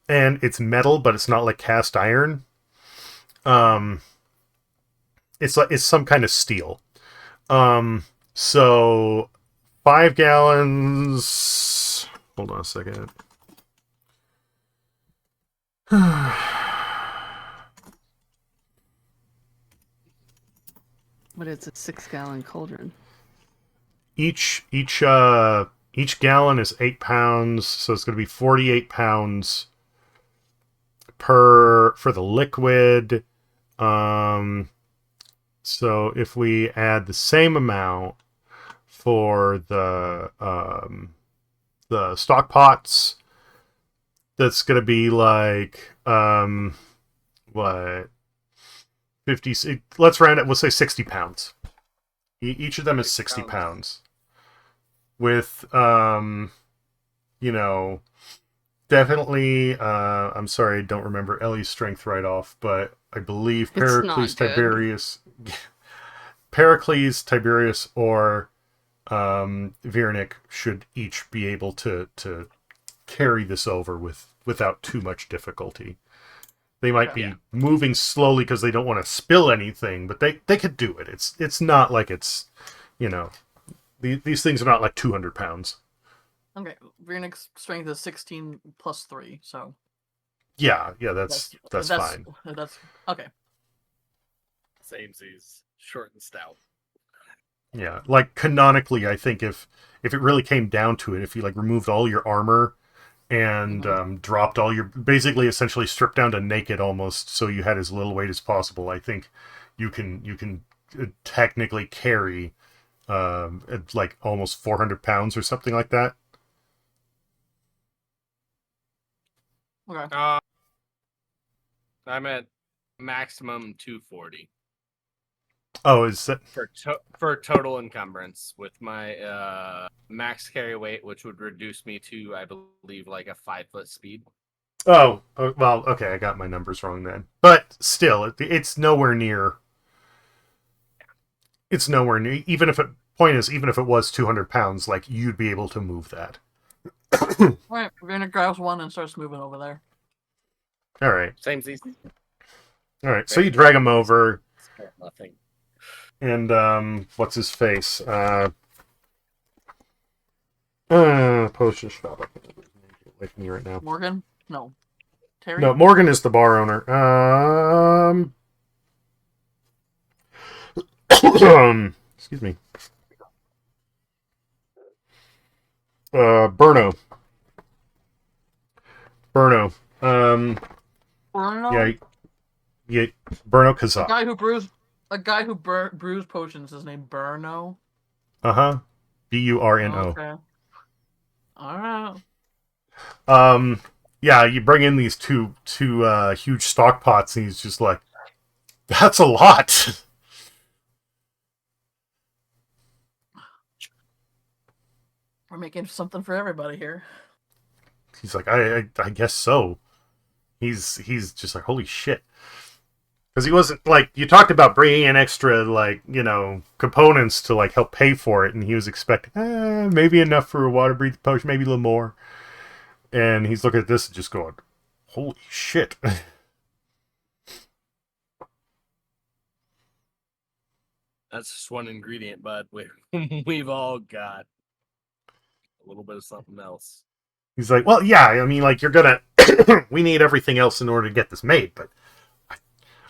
and it's metal, but it's not like cast iron. It's some kind of steel. So 5 gallons. Hold on a second. But it's a 6-gallon cauldron. Each gallon is 8 pounds, so it's going to be 48 pounds for the liquid. So if we add the same amount for the stock pots, that's going to be like what 50. Let's round it. We'll say 60 pounds. Each of them is 60 pounds. With definitely I'm sorry, I don't remember Ellie's strength right off, but I believe Pericles, Tiberius or Viernick should each be able to carry this over without too much difficulty. They might be moving slowly because they don't want to spill anything, but they could do it. It's not like it's, these things are not like 200 pounds. Okay, Viernick's strength is 16 plus 3, so Yeah, that's fine. That's okay. Samesies, short and stout. Yeah, like canonically, I think if it really came down to it, if you like removed all your armor and dropped all your, basically essentially stripped down to naked almost, so you had as little weight as possible, I think you can technically carry like almost 400 pounds or something like that. Okay. I'm at maximum 240 Oh, is that for total encumbrance with my max carry weight, which would reduce me to, I believe, like a 5-foot speed. Oh, well, okay, I got my numbers wrong then. But still, it's nowhere near. It's nowhere near. Even if it was 200 pounds, like you'd be able to move that. All right, Viernick grabs one and starts moving over there. All right. Samesies. All right. So you drag him over, Nothing. and what's his face? Potion shop. Like me right now. Morgan? No. Terry? No, Morgan is the bar owner. Excuse me. Burno. Bruno? Yeah, Burno Kazak. A guy who brews potions is named Burno. Burno. Okay. All right. Yeah, you bring in these two huge stock pots, and he's just like, "That's a lot." We're making something for everybody here. He's like, I guess so. He's just like, holy shit. Because he wasn't, like, you talked about bringing in extra, like, components to, like, help pay for it, and he was expecting, maybe enough for a water breathing potion, maybe a little more. And he's looking at this and just going, holy shit. That's just one ingredient, bud. We've all got a little bit of something else. He's like, well, yeah, I mean, like, you're gonna... we need everything else in order to get this made, but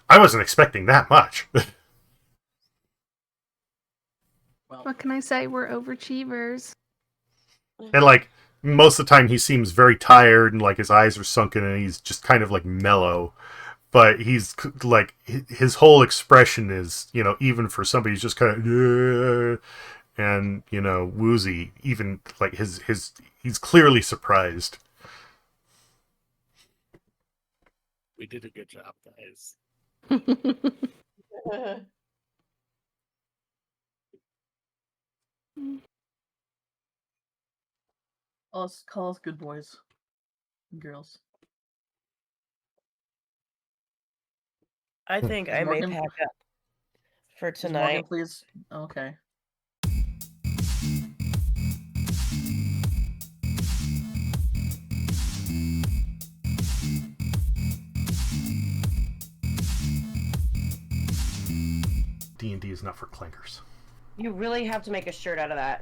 I wasn't expecting that much. Well, What can I say? We're overachievers. And, like, most of the time he seems very tired and, like, his eyes are sunken and he's just kind of, like, mellow. But he's, like, his whole expression is, you know, even for somebody who's just kind of... and, you know, woozy, even, like, he's clearly surprised. We did a good job, guys. call us good boys and girls. I think I may Morgan- pack up for Is Morgan, tonight. please. Okay. D&D is not for clankers. You really have to make a shirt out of that.